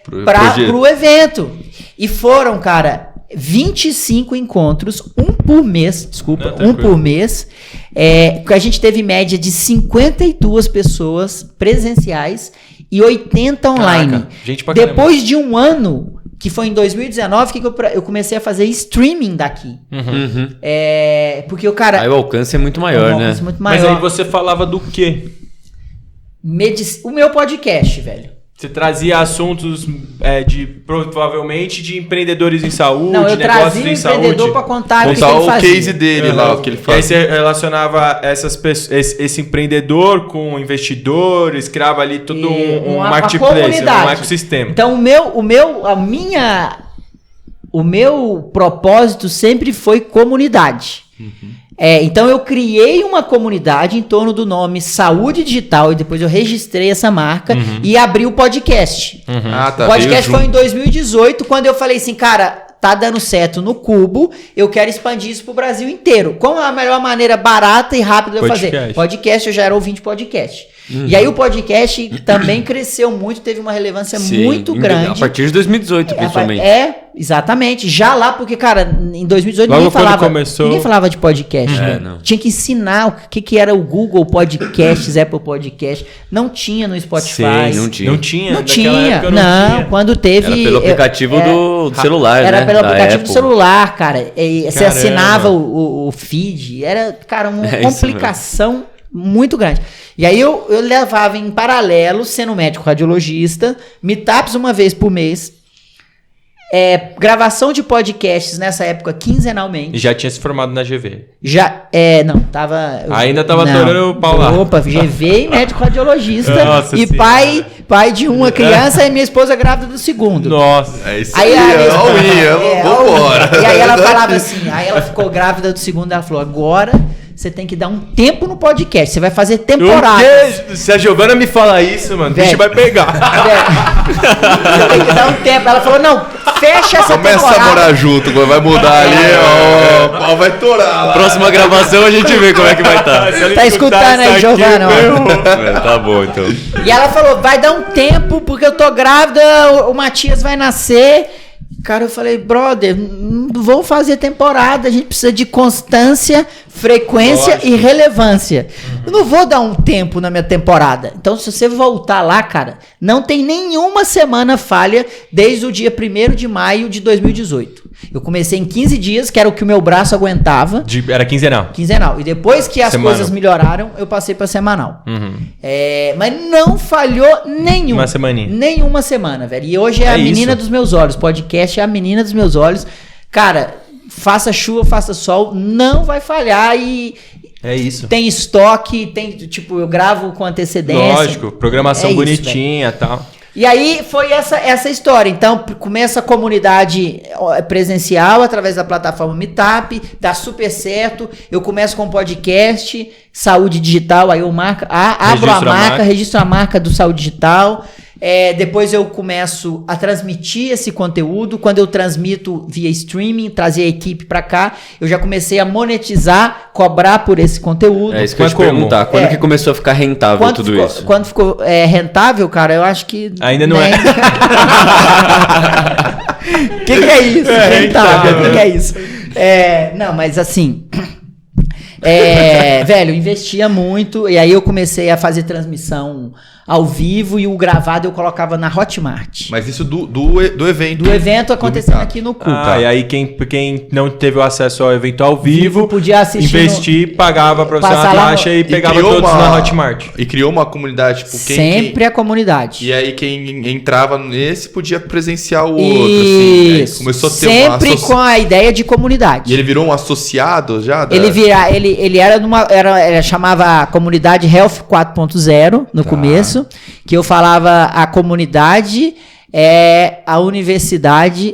Speaker 4: pro evento. E foram, cara, 25 encontros, um por mês, que a gente teve média de 52 pessoas presenciais e 80 online.
Speaker 1: Caraca, gente pra
Speaker 4: depois de um ano, que foi em 2019, que eu comecei a fazer streaming daqui. Porque o cara...
Speaker 3: Aí o alcance é muito maior, né?
Speaker 1: Mas aí você falava do quê?
Speaker 4: O meu podcast, velho.
Speaker 1: Você trazia assuntos provavelmente de empreendedores em saúde,
Speaker 4: Não, eu
Speaker 1: negócios
Speaker 4: trazia
Speaker 1: em
Speaker 4: um empreendedor
Speaker 1: saúde.
Speaker 4: para contar
Speaker 2: Contar
Speaker 4: o
Speaker 2: o case dele lá, o que ele
Speaker 1: E aí
Speaker 2: faz.
Speaker 1: você relacionava esse empreendedor com investidores, criava ali todo um
Speaker 4: uma
Speaker 1: marketplace,
Speaker 4: comunidade.
Speaker 1: um ecossistema.
Speaker 4: Então o meu propósito sempre foi comunidade. Então eu criei uma comunidade em torno do nome Saúde Digital e depois eu registrei essa marca e abri o podcast.
Speaker 2: Ah, tá.
Speaker 4: O podcast
Speaker 2: veio
Speaker 4: foi em 2018, quando eu falei assim, cara, tá dando certo no Cubo, eu quero expandir isso pro Brasil inteiro. Qual é a melhor maneira barata e rápida de eu fazer? Podcast, eu já era ouvinte de podcast. E aí o podcast também cresceu muito, teve uma relevância muito grande.
Speaker 3: A partir de 2018, principalmente.
Speaker 4: Exatamente. Já lá, porque, cara, em 2018
Speaker 1: Logo
Speaker 4: ninguém falava de podcast.
Speaker 3: Não.
Speaker 4: Tinha que ensinar o que era o Google Podcasts, Apple Podcast. Não tinha no Spotify.
Speaker 3: Sim, não tinha.
Speaker 1: Não tinha?
Speaker 4: Não
Speaker 1: Naquela
Speaker 4: tinha.
Speaker 1: época
Speaker 4: Não,
Speaker 1: tinha.
Speaker 4: quando teve...
Speaker 3: Era pelo aplicativo do celular, né?
Speaker 4: Era pelo
Speaker 3: Da
Speaker 4: aplicativo
Speaker 3: Apple.
Speaker 4: do celular, cara. E você
Speaker 1: Caramba.
Speaker 4: assinava o feed. Era, cara, uma
Speaker 3: É isso
Speaker 4: complicação muito grande. E aí eu levava em paralelo, sendo médico radiologista, meetups uma vez por mês, gravação de podcasts nessa época quinzenalmente.
Speaker 1: E já tinha se formado na GV.
Speaker 4: Não, tava...
Speaker 1: Ainda tava atorando o pau lá.
Speaker 4: Opa, GV e médico radiologista.
Speaker 1: Nossa
Speaker 4: e
Speaker 1: senhora.
Speaker 4: pai de uma criança e minha esposa grávida do segundo.
Speaker 1: Nossa.
Speaker 2: É isso
Speaker 4: Aí
Speaker 2: aí,
Speaker 4: a minha esposa-
Speaker 2: vambora.
Speaker 4: E aí ela falava assim, aí ela ficou grávida do segundo, ela falou, agora você tem que dar um tempo no podcast, você vai fazer temporada.
Speaker 1: O quê? Se a Giovana me falar isso, mano, o bicho vai pegar.
Speaker 4: Você tem que dar um tempo. Ela falou, não, fecha essa
Speaker 2: Começa
Speaker 4: temporada.
Speaker 2: a morar junto, vai mudar ali, ó, o pau vai torar lá.
Speaker 3: Próxima gravação a gente vê como é que vai estar.
Speaker 1: Se ela
Speaker 4: Tá
Speaker 1: escutar
Speaker 4: escutando aí,
Speaker 1: isso aqui,
Speaker 4: Giovana, ó.
Speaker 1: ferrou.
Speaker 3: Tá bom, então.
Speaker 4: E ela falou, vai dar um tempo, porque eu tô grávida, o Matias vai nascer. Cara, eu falei, brother, não vou fazer temporada, a gente precisa de constância, frequência
Speaker 1: Lógico.
Speaker 4: e relevância. Eu não vou dar um tempo na minha temporada. Então, se você voltar lá, cara, não tem nenhuma semana falha desde o dia 1º de maio de 2018. Eu comecei em 15 dias, que era o que o meu braço aguentava.
Speaker 1: Era quinzenal.
Speaker 4: Quinzenal. E depois que as
Speaker 1: Semanal.
Speaker 4: coisas melhoraram, eu passei para semanal. Mas não falhou nenhum.
Speaker 1: Uma semaninha.
Speaker 4: Nenhuma semana, velho. E hoje é a menina
Speaker 1: isso.
Speaker 4: dos meus olhos. Podcast é a menina dos meus olhos. Cara, faça chuva, faça sol, não vai falhar e
Speaker 1: É isso.
Speaker 4: tem estoque, tipo, eu gravo com antecedência.
Speaker 1: Lógico, programação
Speaker 4: É isso,
Speaker 1: bonitinha e tal.
Speaker 4: E aí foi essa história. Então, começa a comunidade presencial através da plataforma Meetup, dá super certo. Eu começo com podcast, saúde digital, aí eu abro a marca, registro a marca do saúde digital. Depois eu começo a transmitir esse conteúdo. Quando eu transmito via streaming, trazer a equipe pra cá, eu já comecei a monetizar, cobrar por esse conteúdo.
Speaker 3: É isso que eu ia te
Speaker 1: Como?
Speaker 3: perguntar. Quando que começou a ficar rentável tudo isso?
Speaker 4: Quando ficou rentável, cara, eu acho que...
Speaker 1: Ainda não é.
Speaker 4: O que é isso? Rentável,
Speaker 1: rentável.
Speaker 4: o que é isso? Não, mas assim... velho, eu investia muito e aí eu comecei a fazer transmissão ao vivo e o gravado eu colocava na Hotmart.
Speaker 2: Mas isso do evento.
Speaker 4: Do evento acontecendo
Speaker 2: Meetup.
Speaker 4: aqui no CUP.
Speaker 1: E aí quem não teve o acesso ao evento ao vivo,
Speaker 4: podia assistir
Speaker 1: investir, pagava pra você uma
Speaker 4: Passar lá
Speaker 1: taxa
Speaker 4: no-
Speaker 1: e
Speaker 2: E
Speaker 1: pegava
Speaker 2: criou
Speaker 1: todos
Speaker 2: uma-
Speaker 1: na Hotmart.
Speaker 2: E criou uma comunidade, tipo,
Speaker 4: sempre a comunidade.
Speaker 2: E aí quem entrava nesse podia presenciar o outro, assim. Aí
Speaker 4: Isso.
Speaker 2: começou a ter
Speaker 4: sempre com a ideia de comunidade.
Speaker 2: E ele virou um associado já?
Speaker 4: Ele era chamava a comunidade Health 4.0 no começo, que eu falava a comunidade é a universidade,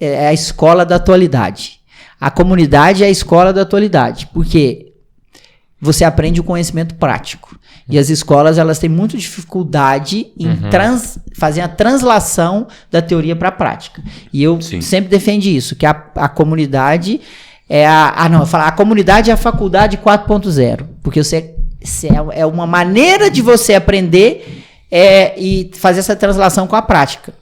Speaker 4: é a escola da atualidade. A comunidade é a escola da atualidade, porque você aprende o conhecimento prático. E as escolas, elas têm muita dificuldade em fazer a translação da teoria para a prática. E eu sempre defendi isso, que a comunidade a comunidade é a faculdade 4.0, porque é uma maneira de você aprender e fazer essa translação com a prática.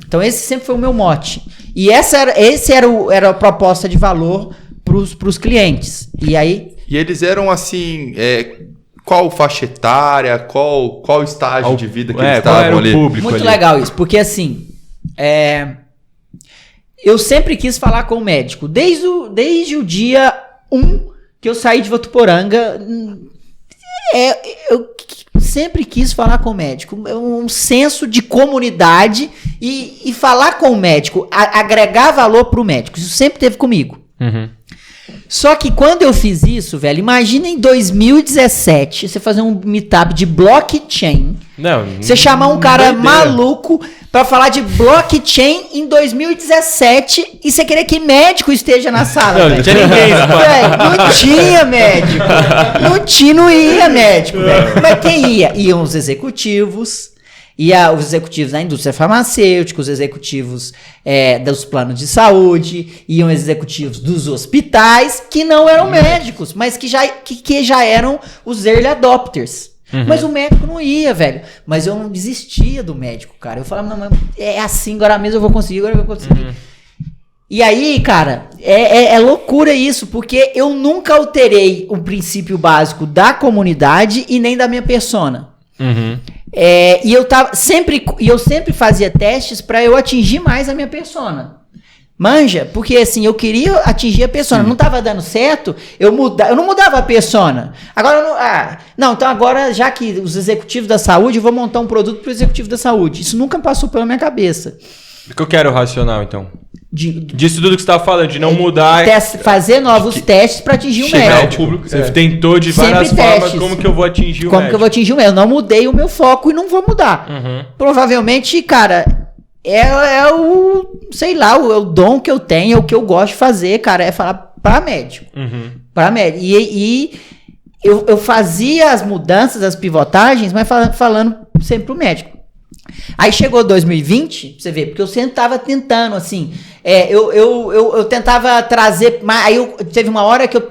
Speaker 4: Então esse sempre foi o meu mote. E esse era a proposta de valor para os clientes. E aí...
Speaker 2: E eles eram assim... qual faixa etária, qual estágio de vida que eles
Speaker 1: qual era
Speaker 2: estavam
Speaker 1: o
Speaker 2: ali?
Speaker 1: público
Speaker 4: Muito
Speaker 1: ali?
Speaker 4: legal isso, porque assim... eu sempre quis falar com o médico. Desde o dia 1 que eu saí de Votuporanga, eu sempre quis falar com o médico. Um senso de comunidade e falar com o médico, agregar valor pro médico. Isso sempre teve comigo. Só que quando eu fiz isso, velho, imagina em 2017, você fazer um meetup de blockchain. Você chamar um cara maluco pra falar de blockchain em 2017 e você querer que médico esteja na sala.
Speaker 1: Não tinha ninguém.
Speaker 4: Não tinha médico. Não ia médico, velho. Mas quem ia? Iam os executivos. Os executivos da indústria farmacêutica, os executivos dos planos de saúde, iam executivos dos hospitais, que não eram médicos, mas que já eram os early adopters. Mas o médico não ia, velho. Mas eu não desistia do médico, cara. Eu falava, não, mas é assim, agora mesmo eu vou conseguir. E aí, cara, é loucura isso, porque eu nunca alterei o princípio básico da comunidade e nem da minha persona. E eu sempre fazia testes pra eu atingir mais a minha persona. Manja? Porque assim, eu queria atingir a persona. Não tava dando certo, eu não mudava a persona. Agora, então agora, já que os executivos da saúde, eu vou montar um produto pro executivo da saúde. Isso nunca passou pela minha cabeça.
Speaker 1: O que eu quero racional, então? Disso tudo que você estava falando, de não mudar...
Speaker 4: fazer novos testes para atingir o médico.
Speaker 1: Ao público. Você tentou de várias formas, como que eu vou atingir o médico?
Speaker 4: Como que eu vou atingir o médico? Eu não mudei o meu foco e não vou mudar. Provavelmente, cara, é o dom que eu tenho, é o que eu gosto de fazer, cara, é falar para médico. Para médico. E eu fazia as mudanças, as pivotagens, mas falando sempre pro médico. Aí chegou 2020, pra você ver, porque eu sempre tava tentando, assim, eu tentava trazer, aí teve uma hora que eu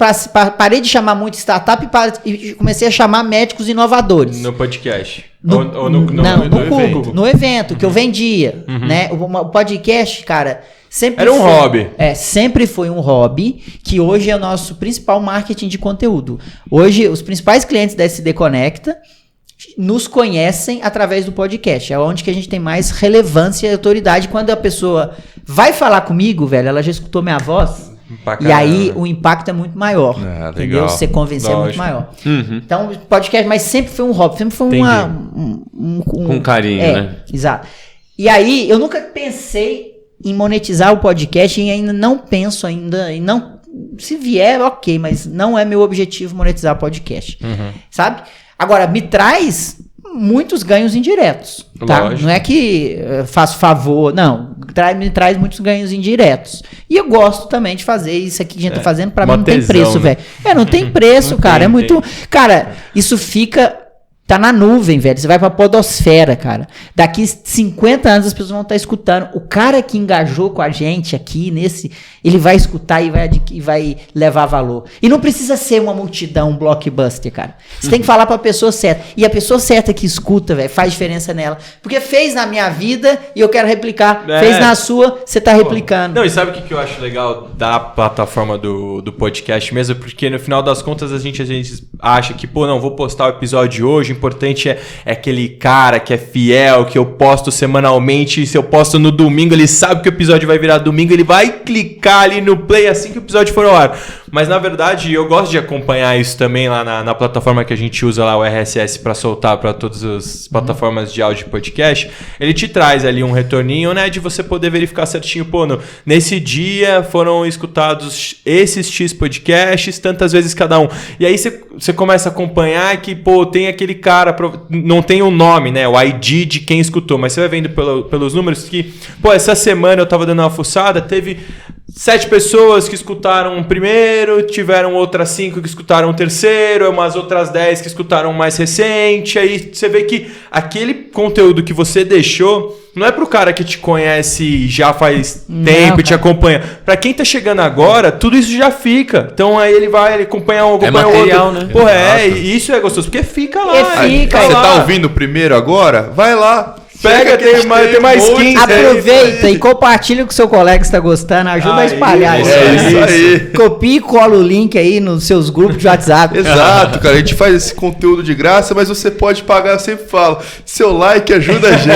Speaker 4: parei de chamar muito startup e comecei a chamar médicos inovadores.
Speaker 1: No podcast?
Speaker 4: No evento que eu vendia, né? O podcast, cara, sempre
Speaker 1: era um hobby.
Speaker 4: Sempre foi um hobby, que hoje é o nosso principal marketing de conteúdo. Hoje, os principais clientes da SD Conecta nos conhecem através do podcast. É onde que a gente tem mais relevância e autoridade. Quando a pessoa vai falar comigo, velho, ela já escutou minha voz. E aí o impacto é muito maior. Entendeu? Você convencer é muito maior. Então, podcast, mas sempre foi um hobby. Sempre foi
Speaker 3: com carinho, né?
Speaker 4: Exato. E aí, eu nunca pensei em monetizar o podcast e ainda não penso ainda. E não, se vier, ok, mas não é meu objetivo monetizar o podcast. Sabe? Agora, me traz muitos ganhos indiretos, tá? Não é que faço favor, não. Me traz muitos ganhos indiretos. E eu gosto também de fazer isso aqui que a gente tá fazendo. Pra mim não tem preço, velho. Não tem preço, cara. É muito... Cara, isso fica... Tá na nuvem, velho. Você vai pra podosfera, cara. Daqui 50 anos as pessoas vão estar escutando. O cara que engajou com a gente aqui nesse... Ele vai escutar e vai levar valor. E não precisa ser uma multidão, um blockbuster, cara. Você tem que falar pra pessoa certa. E a pessoa certa que escuta, velho, faz diferença nela. Porque fez na minha vida e eu quero replicar. Fez na sua, você tá replicando.
Speaker 1: Não, e sabe o que eu acho legal da plataforma do podcast mesmo? Porque no final das contas a gente acha que, não, vou postar o episódio de hoje. O importante é aquele cara que é fiel, que eu posto semanalmente. Se eu posto no domingo, ele sabe que o episódio vai virar domingo, ele vai clicar ali no play assim que o episódio for ao ar. Mas na verdade eu gosto de acompanhar isso também lá na plataforma que a gente usa lá, o RSS, para soltar para todas as plataformas de áudio e podcast. Ele te traz ali um retorninho, né, de você poder verificar certinho, nesse dia foram escutados esses X podcasts, tantas vezes cada um. E aí você começa a acompanhar que, tem aquele cara, não tem um nome, né, o ID de quem escutou, mas você vai vendo pelos números que, essa semana eu tava dando uma fuçada, teve 7 pessoas que escutaram o primeiro, tiveram outras 5 que escutaram o terceiro, umas outras 10 que escutaram o mais recente. Aí você vê que aquele conteúdo que você deixou não é pro cara que te conhece já faz tempo e te acompanha. Pra quem tá chegando agora, tudo isso já fica. Então aí ele acompanha um, acompanha
Speaker 3: material,
Speaker 1: outro.
Speaker 3: Né?
Speaker 1: E isso é gostoso, porque fica lá.
Speaker 2: Você tá ouvindo o primeiro agora? Vai lá.
Speaker 1: Pega, tem mais 15.
Speaker 4: Aproveita e compartilha com o seu colega que está gostando. Ajuda a espalhar isso.
Speaker 2: É isso aí.
Speaker 4: Copia e cola o link aí nos seus grupos de WhatsApp.
Speaker 2: Exato, cara. A gente faz esse conteúdo de graça, mas você pode pagar, eu sempre falo. Seu like ajuda a gente.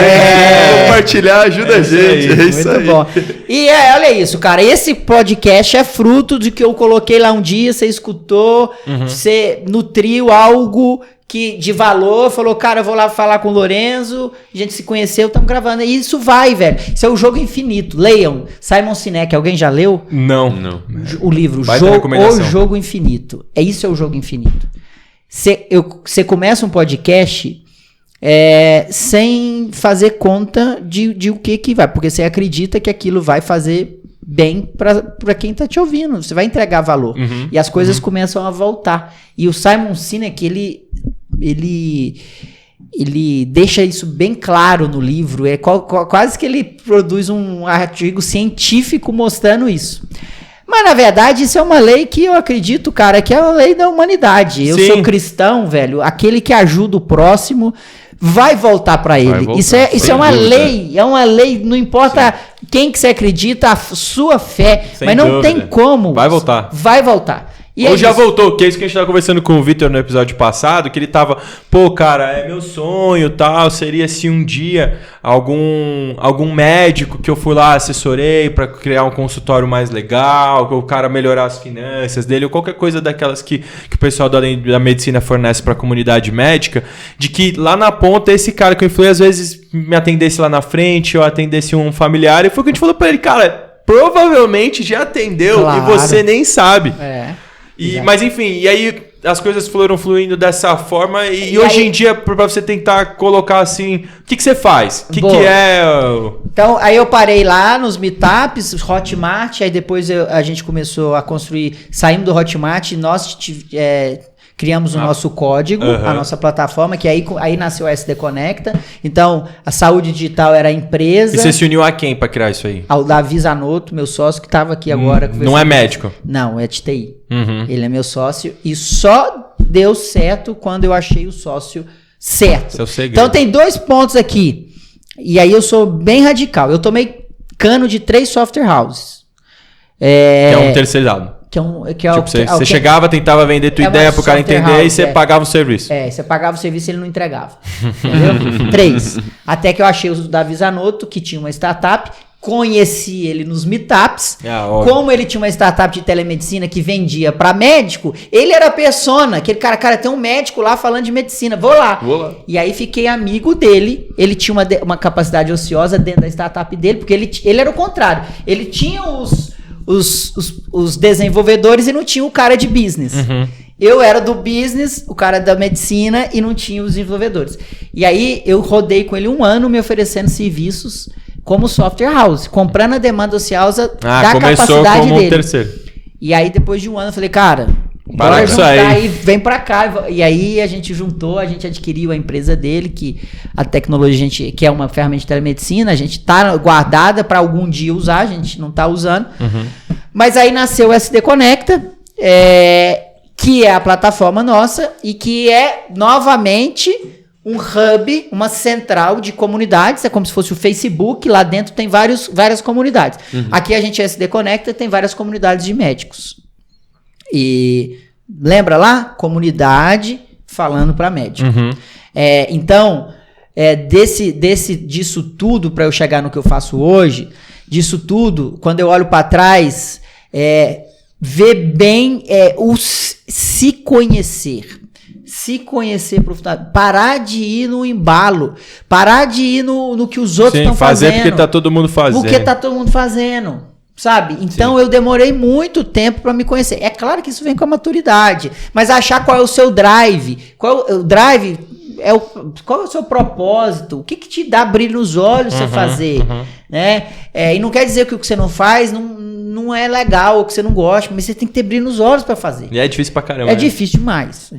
Speaker 2: Compartilhar ajuda a gente. É isso aí. Muito bom.
Speaker 4: E olha isso, cara. Esse podcast é fruto de que eu coloquei lá um dia, você escutou, você nutriu algo que de valor, falou, cara, eu vou lá falar com o Lorenzo, a gente se conheceu, estamos gravando. E isso vai, velho. Isso é o Jogo Infinito. Leiam. Simon Sinek, alguém já leu?
Speaker 1: Não.
Speaker 4: O livro, O Jogo Infinito. Isso é o Jogo Infinito. Você começa um podcast sem fazer conta de o que vai, porque você acredita que aquilo vai fazer bem para quem tá te ouvindo. Você vai entregar valor. E as coisas começam a voltar. E o Simon Sinek, ele deixa isso bem claro no livro. É quase que ele produz um artigo científico mostrando isso. Mas, na verdade, isso é uma lei que eu acredito, cara, que é a lei da humanidade. Eu sou cristão, velho. Aquele que ajuda o próximo vai voltar para ele. Isso é uma lei. É uma lei, não importa quem que você acredita, a sua fé. Mas não tem como.
Speaker 1: Vai voltar.
Speaker 4: Vai voltar.
Speaker 1: Ou já voltou, que é isso que a gente tava conversando com o Victor no episódio passado, que ele tava, pô, cara, é meu sonho, tal, seria se um dia algum médico que eu fui lá, assessorei pra criar um consultório mais legal, o cara melhorar as finanças dele, ou qualquer coisa daquelas que o pessoal da medicina fornece pra comunidade médica, de que lá na ponta esse cara que eu influí, às vezes me atendesse lá na frente, ou atendesse um familiar, e foi o que a gente falou pra ele, cara, provavelmente já atendeu e você nem sabe. Mas enfim, e aí as coisas foram fluindo dessa forma e hoje em dia, pra você tentar colocar assim, o que você faz? O que é...
Speaker 4: Então, aí eu parei lá nos meetups, Hotmart, aí depois a gente começou a construir, saímos do Hotmart, nós criamos o nosso código, a nossa plataforma, que aí nasceu a SD Conecta. Então, a saúde digital era a empresa.
Speaker 1: E você se uniu a quem para criar isso aí?
Speaker 4: Ao Davi Zanotto, meu sócio, que estava aqui agora.
Speaker 1: Não é médico?
Speaker 4: Não, é de TI. Ele é meu sócio e só deu certo quando eu achei o sócio certo.
Speaker 1: Seu segredo.
Speaker 4: Então, tem 2 pontos aqui. E aí eu sou bem radical. Eu tomei cano de 3 software houses.
Speaker 1: Que é um terceirizado. Você chegava, tentava vender tua ideia pro cara entender e você pagava o serviço.
Speaker 4: Você pagava o serviço e ele não entregava. Entendeu? 3. Até que eu achei o Davi Zanotto, que tinha uma startup, conheci ele nos meetups. Como ele tinha uma startup de telemedicina que vendia para médico, ele era a persona, aquele cara, tem um médico lá falando de medicina, vou lá. E aí fiquei amigo dele. Ele tinha uma capacidade ociosa dentro da startup dele, porque ele era o contrário. Ele tinha os desenvolvedores e não tinha o cara de business. Eu era do business, o cara da medicina e não tinha os desenvolvedores. E aí eu rodei com ele 1 ano me oferecendo serviços como software house, comprando a demanda ociosa da capacidade como dele.
Speaker 1: Terceiro.
Speaker 4: E aí depois de 1 ano eu falei, cara, bora juntar e vem pra cá. E aí a gente juntou, a gente adquiriu a empresa dele, que a tecnologia, que é uma ferramenta de telemedicina, a gente tá guardada para algum dia usar, a gente não tá usando. Mas aí nasceu o SD Conecta, que é a plataforma nossa e que é novamente um hub, uma central de comunidades, é como se fosse o Facebook, lá dentro tem várias comunidades. Aqui a gente é SD Conecta, tem várias comunidades de médicos. E lembra lá? Comunidade falando para médico. Então, disso tudo, para eu chegar no que eu faço hoje, disso tudo, quando eu olho para trás, ver bem se conhecer. Se conhecer profundamente, parar de ir no embalo, parar de ir no que os outros estão fazendo.
Speaker 1: Fazer porque tá todo mundo fazendo.
Speaker 4: Porque tá todo mundo fazendo, sabe? Então eu demorei muito tempo para me conhecer. É claro que isso vem com a maturidade, mas achar qual é o seu drive, qual é o seu propósito, o que te dá brilho nos olhos você fazer, né? E não quer dizer que o que você não faz não é legal ou que você não gosta, mas você tem que ter brilho nos olhos para fazer.
Speaker 1: E é difícil pra caramba.
Speaker 4: É difícil demais.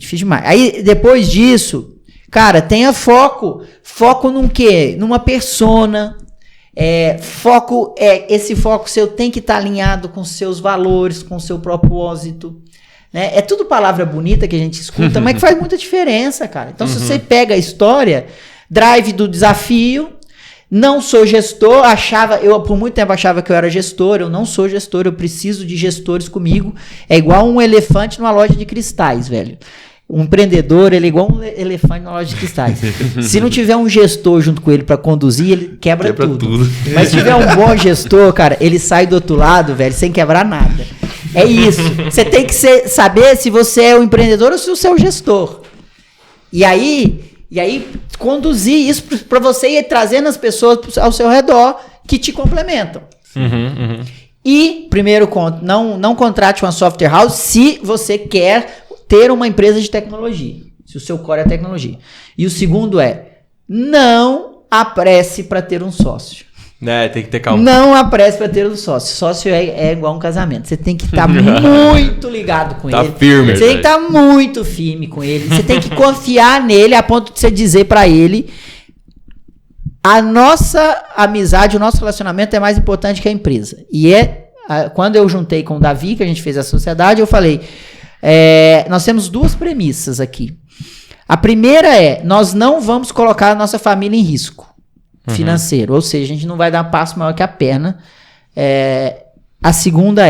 Speaker 4: Aí, depois disso, cara, tenha foco. Foco num quê? Numa persona. Esse foco seu tem que estar alinhado com seus valores, com seu propósito. Né? É tudo palavra bonita que a gente escuta, mas que faz muita diferença, cara. Então, se você pega a história, drive do desafio, não sou gestor, eu por muito tempo achava que eu era gestor, eu não sou gestor, eu preciso de gestores comigo. É igual um elefante numa loja de cristais, velho. Um empreendedor, ele é igual um elefante numa loja de cristais. Se não tiver um gestor junto com ele para conduzir, ele quebra tudo. Mas se tiver um bom gestor, cara, ele sai do outro lado, velho, sem quebrar nada. É isso. Você tem que saber se você é o empreendedor ou se você é o gestor. E aí conduzir isso para você ir trazendo as pessoas ao seu redor que te complementam. E, primeiro ponto, não contrate uma software house se você quer ter uma empresa de tecnologia. Se o seu core é tecnologia. E o segundo não apresse para ter um sócio.
Speaker 1: Tem que ter calma.
Speaker 4: Não apresse para ter um sócio. Sócio é igual um casamento. Você tem que estar muito ligado com ele.
Speaker 1: Firme.
Speaker 4: Você tem que estar muito firme com ele. Você tem que confiar nele a ponto de você dizer para ele: a nossa amizade, o nosso relacionamento é mais importante que a empresa. E quando eu juntei com o Davi, que a gente fez a sociedade, eu falei: nós temos duas premissas aqui. A primeira nós não vamos colocar a nossa família em risco financeiro, ou seja, a gente não vai dar um passo maior que a perna. A segunda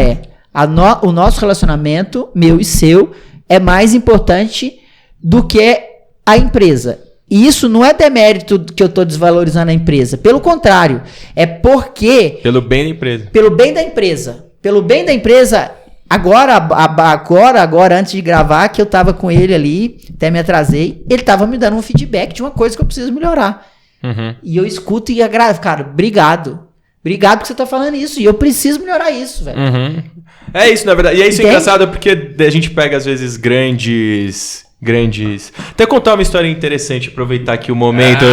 Speaker 4: o nosso relacionamento, meu e seu, é mais importante do que a empresa. E isso não é demérito que eu estou desvalorizando a empresa, pelo contrário, é porque...
Speaker 1: Pelo bem da empresa.
Speaker 4: Pelo bem da empresa, agora, antes de gravar, que eu tava com ele ali, até me atrasei, ele tava me dando um feedback de uma coisa que eu preciso melhorar. E eu escuto e agravo, cara, obrigado que você tá falando isso, e eu preciso melhorar isso, velho.
Speaker 1: É isso, na verdade, e é isso engraçado, porque a gente pega, às vezes, grandes... Até contar uma história interessante, aproveitar aqui o momento.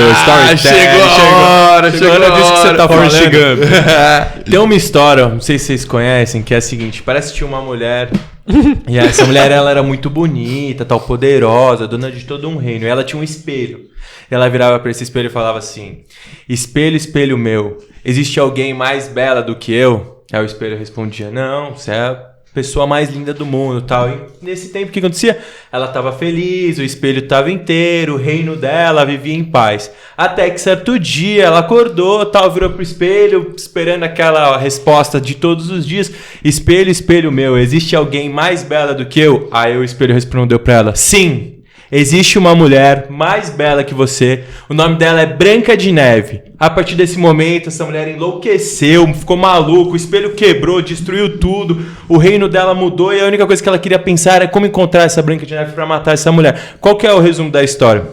Speaker 2: Chegou a hora disso
Speaker 1: que você tá falando. Tem uma história, não sei se vocês conhecem, que é a seguinte: parece que tinha uma mulher, e essa mulher ela era muito bonita, tal, poderosa, dona de todo um reino, e ela tinha um espelho. E ela virava para esse espelho e falava assim: espelho, espelho meu, existe alguém mais bela do que eu? Aí o espelho respondia: não, você é a pessoa mais linda do mundo, tal. E nesse tempo, o que acontecia? Ela estava feliz, o espelho estava inteiro, o reino dela vivia em paz. Até que certo dia ela acordou, tal, virou pro espelho, esperando aquela resposta de todos os dias: espelho, espelho meu, existe alguém mais bela do que eu? Aí o espelho respondeu para ela: sim, existe uma mulher mais bela que você, o nome dela é Branca de Neve. A partir desse momento, essa mulher enlouqueceu, ficou maluca, o espelho quebrou, destruiu tudo, o reino dela mudou e a única coisa que ela queria pensar era como encontrar essa Branca de Neve para matar essa mulher. Qual que é o resumo da história?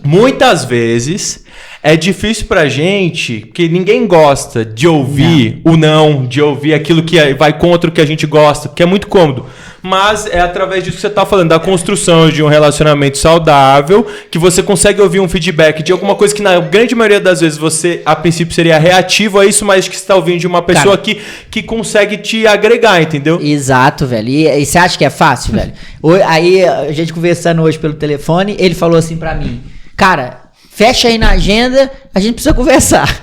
Speaker 1: Muitas vezes é difícil pra gente, porque ninguém gosta de ouvir o não, de ouvir aquilo que vai contra o que a gente gosta, porque é muito cômodo. Mas é através disso que você está falando, da construção de um relacionamento saudável, que você consegue ouvir um feedback de alguma coisa que na grande maioria das vezes você, a princípio, seria reativo a isso, mas que você está ouvindo de uma pessoa que consegue te agregar, entendeu?
Speaker 4: Exato, velho. E você acha que é fácil, velho? Aí, a gente conversando hoje pelo telefone, ele falou assim pra mim: cara, fecha aí na agenda, a gente precisa conversar.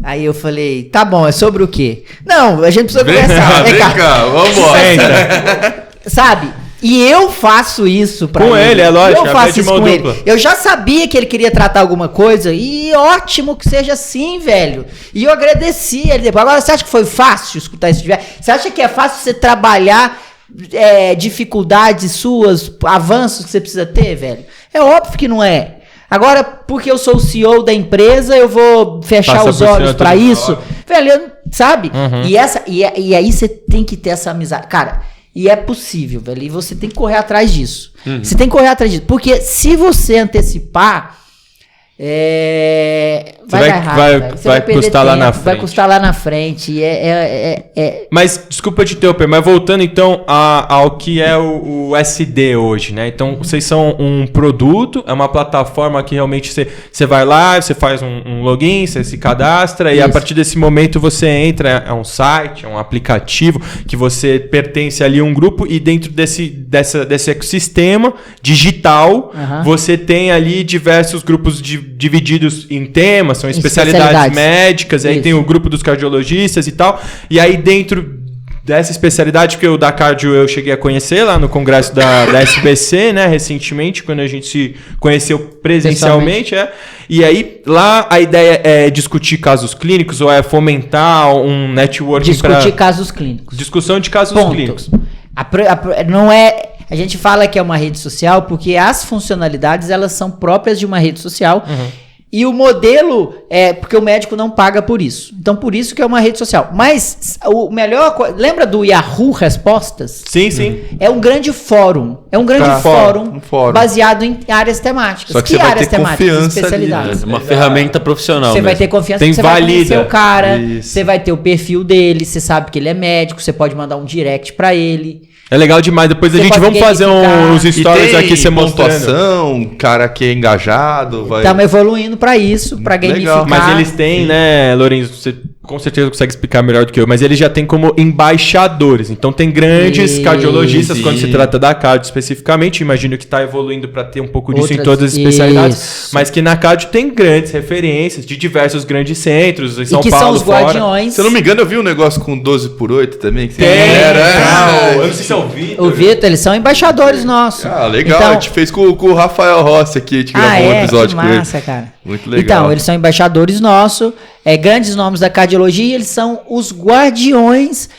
Speaker 4: Aí eu falei: tá bom, é sobre o quê? Não, a gente precisa conversar.
Speaker 2: Vem cá, vambora.
Speaker 4: Sabe? E eu faço isso pra ele.
Speaker 1: Com ele, é lógico.
Speaker 4: Eu faço isso com ele. Eu já sabia que ele queria tratar alguma coisa, e ótimo que seja assim, velho. E eu agradeci ele depois. Agora, você acha que foi fácil escutar isso? Você acha que é fácil você trabalhar dificuldades suas, avanços que você precisa ter, velho? É óbvio que não é. Agora, porque eu sou o CEO da empresa, eu vou fechar os olhos pra isso? Velho, sabe? E aí você tem que ter essa amizade. Cara, e é possível, velho. E você tem que correr atrás disso. Você tem que correr atrás disso. Porque se você antecipar, vai dar errado.
Speaker 1: Vai custar lá na frente.
Speaker 4: Vai custar lá na frente.
Speaker 1: Mas, desculpa te interromper, mas voltando então ao que é o SD hoje, né? Então, vocês são um produto, é uma plataforma que realmente você vai lá, você faz um login, você se cadastra, e a partir desse momento você entra, é um site, é um aplicativo, que você pertence ali a um grupo, e dentro desse ecossistema digital, você tem ali diversos grupos divididos em temas, são especialidades médicas, aí tem o grupo dos cardiologistas e tal, e aí dentro dessa especialidade, que o da cardio eu cheguei a conhecer lá no congresso da SBC, né, recentemente, quando a gente se conheceu presencialmente, e aí lá a ideia é discutir casos clínicos, ou é fomentar um networking para...
Speaker 4: Discutir casos clínicos.
Speaker 1: Discussão de casos clínicos.
Speaker 4: Não é... A gente fala que é uma rede social porque as funcionalidades, elas são próprias de uma rede social. E o modelo é porque o médico não paga por isso. Então, por isso que é uma rede social. Mas o melhor... Lembra do Yahoo Respostas?
Speaker 1: Sim.
Speaker 4: É um grande fórum. É um grande fórum baseado em áreas temáticas.
Speaker 2: Só que
Speaker 4: você
Speaker 2: vai
Speaker 4: áreas
Speaker 2: ter
Speaker 4: temáticas?
Speaker 2: confiança
Speaker 4: Especialidades.
Speaker 3: Uma ferramenta profissional.
Speaker 4: Você vai
Speaker 3: mesmo.
Speaker 4: ter confiança,
Speaker 1: Tem
Speaker 4: você vai conhecer
Speaker 1: valida.
Speaker 4: o cara,
Speaker 2: Isso.
Speaker 4: você vai ter o perfil dele, você sabe que ele é médico, você pode mandar um direct pra ele.
Speaker 1: É legal demais. Depois a
Speaker 4: Você
Speaker 1: gente
Speaker 4: pode
Speaker 1: vamos fazer
Speaker 4: gamificar.
Speaker 1: uns stories aqui você mostrando.
Speaker 2: pontuação, cara que é engajado, vai...
Speaker 4: Estamos evoluindo pra isso, pra
Speaker 2: Legal.
Speaker 4: gamificar.
Speaker 1: Mas eles têm, né, Lourenço, você com certeza consegue explicar melhor do que eu, mas eles já têm como embaixadores. Então tem grandes
Speaker 4: Isso.
Speaker 1: cardiologistas quando se trata da cardio especificamente. Imagino que está evoluindo para ter um pouco disso em
Speaker 4: Outras-
Speaker 1: todas as especialidades.
Speaker 4: isso.
Speaker 1: Mas que na cardio tem grandes referências de diversos grandes centros, em São
Speaker 4: e que
Speaker 1: Paulo,
Speaker 4: são os
Speaker 1: fora.
Speaker 4: guardiões.
Speaker 2: Se eu não me engano, eu vi um negócio com 12x8 também. Que
Speaker 1: Tem, eu não sei se é o Vitor.
Speaker 4: O Vitor, eles são embaixadores nossos.
Speaker 2: Ah, legal.
Speaker 4: Então-
Speaker 2: A gente fez com o Rafael Rossi aqui, a gente gravou um episódio
Speaker 4: que
Speaker 2: com ele.
Speaker 4: massa, cara.
Speaker 2: Muito legal.
Speaker 4: Então, eles são embaixadores nossos, grandes nomes da cardiologia, e eles são os guardiões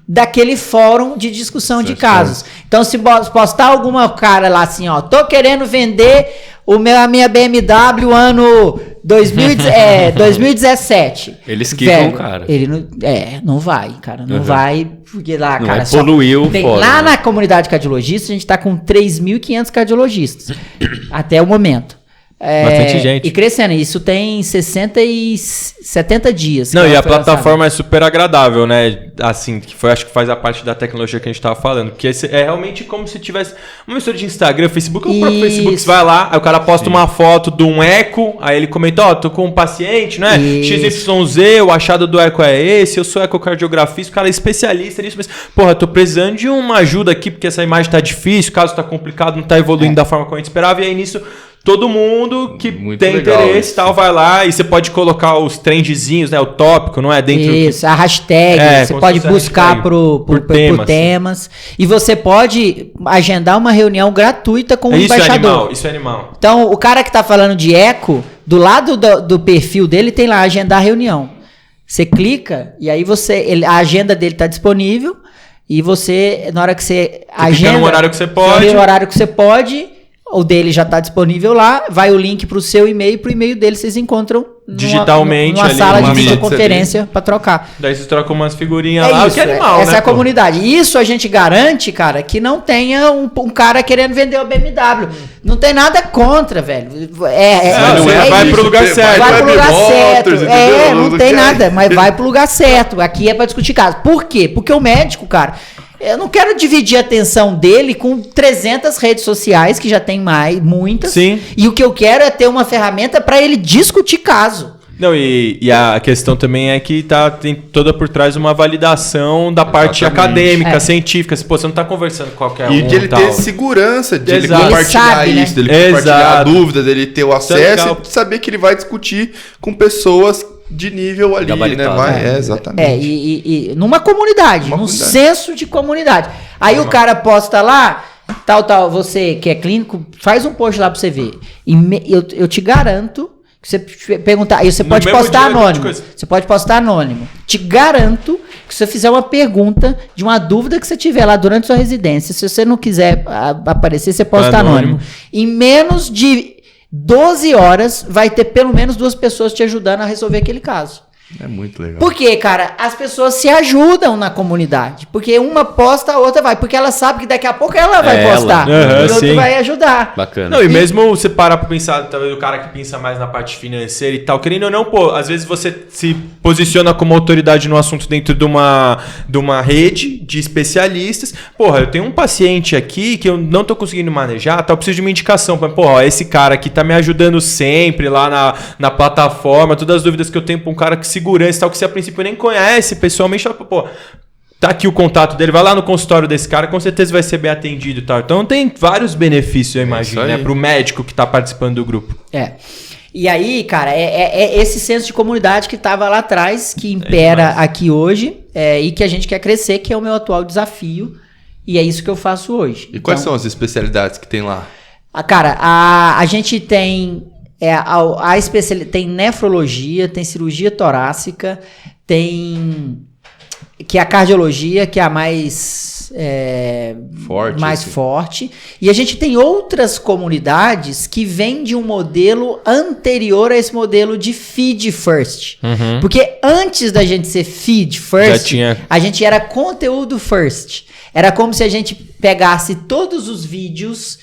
Speaker 4: daquele fórum de discussão de casos. Então, se postar alguma cara lá assim, ó, tô querendo vender a minha BMW ano 2017.
Speaker 3: Eles quicam o cara.
Speaker 4: Ele não vai, cara. Não vai, porque lá,
Speaker 3: Não
Speaker 4: cara,
Speaker 3: vai poluir o fórum,
Speaker 4: lá
Speaker 3: né?
Speaker 4: na comunidade cardiologista, a gente tá com 3.500 cardiologistas até o momento.
Speaker 1: Bastante gente.
Speaker 4: E crescendo. Isso tem 60 e 70 dias.
Speaker 1: Não,
Speaker 4: que
Speaker 1: e
Speaker 4: ela
Speaker 1: a
Speaker 4: foi lançada.
Speaker 1: plataforma é super agradável, né? Assim, acho que faz a parte da tecnologia que a gente tava falando. Porque é realmente como se tivesse uma mistura de Instagram, Facebook, ou o próprio
Speaker 4: Isso.
Speaker 1: Facebook. Você vai lá, aí o cara posta uma foto de um eco, aí ele comenta, tô com um paciente, né?
Speaker 4: Isso.
Speaker 1: XYZ, o achado do eco é esse, eu sou ecocardiografista, o cara é especialista nisso, mas, porra, tô precisando de uma ajuda aqui, porque essa imagem tá difícil, o caso tá complicado, não tá evoluindo da forma como a gente esperava, e aí nisso... Todo mundo que
Speaker 2: Muito
Speaker 1: tem
Speaker 2: legal
Speaker 1: interesse
Speaker 2: isso.
Speaker 1: e tal vai lá e você pode colocar os trendzinhos, né? O tópico, não é? Dentro
Speaker 4: Isso, a hashtag, você
Speaker 1: como
Speaker 4: pode
Speaker 1: se fosse a
Speaker 4: buscar
Speaker 1: hashtag.
Speaker 4: por temas. E você pode agendar uma reunião gratuita com o embaixador.
Speaker 1: Isso é animal.
Speaker 4: Então, o cara que tá falando de eco, do lado do perfil dele tem lá agendar reunião. Você clica e aí a agenda dele tá disponível e você, na hora que você agenda...
Speaker 1: no horário que você pode.
Speaker 4: No horário que você pode, o dele já tá disponível lá, vai o link pro seu e-mail, pro e-mail dele vocês encontram
Speaker 1: digitalmente
Speaker 4: numa
Speaker 1: ali,
Speaker 4: sala
Speaker 1: uma
Speaker 4: de
Speaker 2: mídia
Speaker 4: videoconferência para trocar.
Speaker 1: Daí você troca umas figurinhas
Speaker 4: É
Speaker 1: lá,
Speaker 4: isso,
Speaker 1: que é animal,
Speaker 4: essa
Speaker 1: né?
Speaker 4: é a comunidade. Isso a gente garante, cara, que não tenha um cara querendo vender o BMW. Não tem nada contra, velho.
Speaker 1: Vai pro lugar certo.
Speaker 4: Vai pro lugar certo.
Speaker 2: entendeu?
Speaker 4: Não tem nada, mas vai pro lugar certo. Aqui é pra discutir caso. Por quê? Porque o médico, cara, eu não quero dividir a atenção dele com 300 redes sociais, que já tem muitas.
Speaker 1: Sim.
Speaker 4: E o que eu quero é ter uma ferramenta pra ele discutir caso.
Speaker 1: Não, e a questão também é que tem toda por trás uma validação da parte acadêmica, científica. Pô, você não tá conversando com qualquer
Speaker 2: E de ele
Speaker 1: tal.
Speaker 2: ter segurança, de ele
Speaker 1: Exato.
Speaker 2: compartilhar
Speaker 4: Ele sabe, né?
Speaker 2: isso, dele compartilhar a
Speaker 1: Exato.
Speaker 2: dúvida, dele ter o acesso
Speaker 1: legal.
Speaker 2: e de saber que ele vai discutir com pessoas de nível ali, né?
Speaker 3: Gabaritado.
Speaker 2: Exatamente.
Speaker 4: E numa comunidade, num
Speaker 2: comunidade.
Speaker 4: senso de comunidade. Aí o cara posta lá, tal, você que é clínico, faz um post lá pra você ver. Eu te garanto que você perguntar, aí você
Speaker 1: No
Speaker 4: pode
Speaker 1: mesmo
Speaker 4: postar
Speaker 1: dia, um monte de
Speaker 4: anônimo.
Speaker 1: coisa.
Speaker 4: Você pode postar anônimo. Te garanto que se você fizer uma pergunta de uma dúvida que você tiver lá durante sua residência, se você não quiser aparecer, você posta anônimo. Em menos de 12 horas vai ter pelo menos 2 pessoas te ajudando a resolver aquele caso.
Speaker 2: É muito legal.
Speaker 4: Por quê, cara? As pessoas se ajudam na comunidade. Porque uma posta, a outra vai. Porque ela sabe que daqui a pouco ela vai postar.
Speaker 1: Aham,
Speaker 4: e o outro
Speaker 1: sim.
Speaker 4: vai ajudar.
Speaker 3: Bacana.
Speaker 1: Não, e mesmo você parar pra pensar, talvez o cara que pensa mais na parte financeira e tal, querendo ou não, pô, às vezes você se posiciona como autoridade no assunto dentro de uma rede de especialistas. Porra, eu tenho um paciente aqui que eu não tô conseguindo manejar, eu preciso de uma indicação. Porra, ó, esse cara aqui tá me ajudando sempre lá na plataforma, todas as dúvidas que eu tenho pra um cara que segurança e tal, que você a princípio nem conhece pessoalmente, fala, pô, tá aqui o contato dele, vai lá no consultório desse cara, com certeza vai ser bem atendido e tal. Então tem vários benefícios, eu imagino, né, pro médico que tá participando do grupo.
Speaker 4: E aí, cara, é esse senso de comunidade que tava lá atrás, que impera aqui hoje, e que a gente quer crescer, que é o meu atual desafio. E é isso que eu faço hoje.
Speaker 2: E quais são as especialidades que tem lá?
Speaker 4: Cara, a gente tem... tem nefrologia, tem cirurgia torácica, tem que é a cardiologia, que é a mais forte. E a gente tem outras comunidades que vêm de um modelo anterior a esse modelo de feed first. Porque antes da gente ser feed first, a gente era conteúdo first. Era como se a gente pegasse todos os vídeos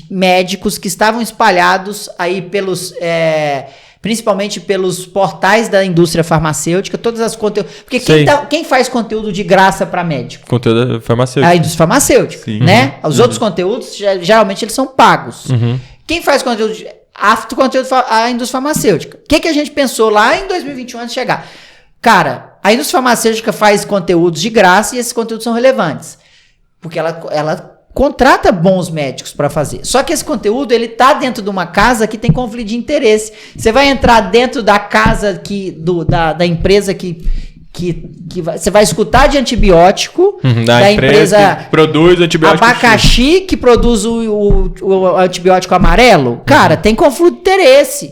Speaker 4: médicos que estavam espalhados aí pelos... principalmente pelos portais da indústria farmacêutica, todas as conteúdos... Porque quem faz conteúdo de graça para médico?
Speaker 1: Conteúdo farmacêutico.
Speaker 4: A indústria farmacêutica, né? Os outros conteúdos, geralmente, eles são pagos. Quem faz conteúdo... conteúdo a indústria farmacêutica. O que a gente pensou lá em 2021 antes de chegar? Cara, a indústria farmacêutica faz conteúdos de graça e esses conteúdos são relevantes. Porque ela contrata bons médicos para fazer. Só que esse conteúdo, ele tá dentro de uma casa que tem conflito de interesse. Você vai entrar dentro da casa da empresa que você vai escutar de antibiótico, da empresa
Speaker 1: que produz antibiótico
Speaker 4: abacaxi, que produz o antibiótico amarelo. Cara, tem conflito de interesse.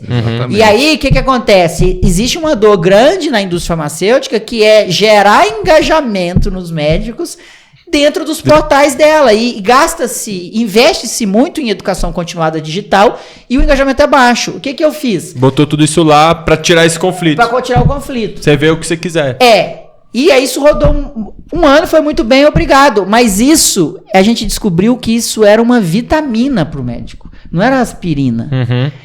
Speaker 4: E aí, o que acontece? Existe uma dor grande na indústria farmacêutica que é gerar engajamento nos médicos dentro dos portais dela, e investe-se muito em educação continuada digital e o engajamento é baixo. O que eu fiz?
Speaker 1: Botou tudo isso lá pra tirar esse conflito.
Speaker 4: Pra tirar o conflito.
Speaker 1: Você vê o que você quiser.
Speaker 4: E aí isso rodou um ano, foi muito bem, obrigado. Mas isso, a gente descobriu que isso era uma vitamina pro médico. Não era aspirina.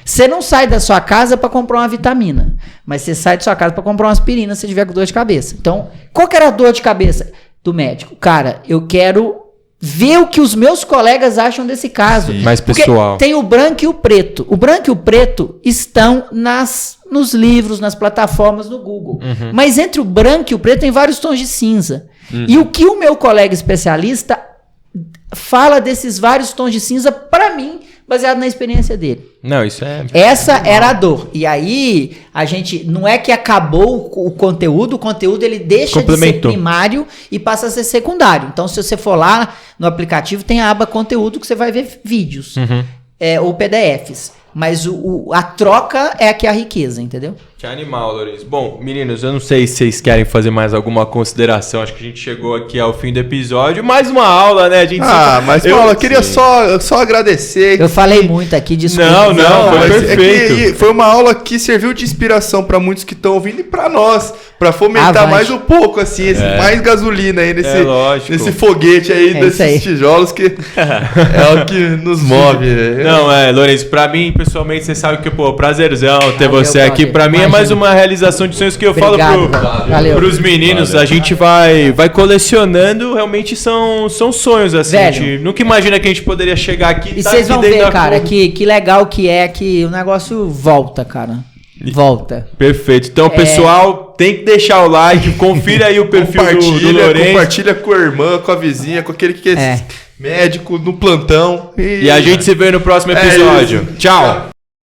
Speaker 4: Você não sai da sua casa pra comprar uma vitamina, mas você sai da sua casa pra comprar uma aspirina se tiver com dor de cabeça. Então, qual que era a dor de cabeça do médico? Cara, eu quero ver o que os meus colegas acham desse caso.
Speaker 1: Mais pessoal.
Speaker 4: Tem o branco e o preto. O branco e o preto estão nos livros, nas plataformas, no Google. Mas entre o branco e o preto tem vários tons de cinza. E o que o meu colega especialista fala desses vários tons de cinza, para mim, baseado na experiência dele.
Speaker 1: Não, isso
Speaker 4: Essa era a dor. E aí, a gente... Não é que acabou o conteúdo ele deixa de ser primário e passa a ser secundário. Então, se você for lá no aplicativo, tem a aba conteúdo que você vai ver vídeos ou PDFs. Mas a troca é aqui a riqueza, entendeu?
Speaker 1: Que animal, Lourenço. Bom, meninos, eu não sei se vocês querem fazer mais alguma consideração. Acho que a gente chegou aqui ao fim do episódio. Mais uma aula, né?
Speaker 2: Mas Paulo, eu queria só agradecer.
Speaker 4: Eu falei muito aqui, desculpa.
Speaker 1: Não, foi perfeito.
Speaker 2: Foi uma aula que serviu de inspiração para muitos que estão ouvindo e para nós, para fomentar mais um pouco, assim, mais gasolina aí nesse foguete aí desses tijolos que é o que nos move.
Speaker 1: Não, Lourenço, pra mim, pessoalmente, você sabe que, prazerzão ter você aqui. Pra mim é mais uma realização de sonhos que eu falo pros meninos. A gente vai colecionando, realmente são sonhos, assim. A gente nunca imagina que a gente poderia chegar aqui.
Speaker 4: E vocês vão ver, cara, que legal que é que o negócio volta, cara. Volta.
Speaker 1: Perfeito. Então, pessoal, tem que deixar o like, confira aí o perfil do Lourenço.
Speaker 2: Compartilha com a irmã, com a vizinha, com aquele que é médico no plantão.
Speaker 1: E a gente se vê no próximo episódio. Tchau.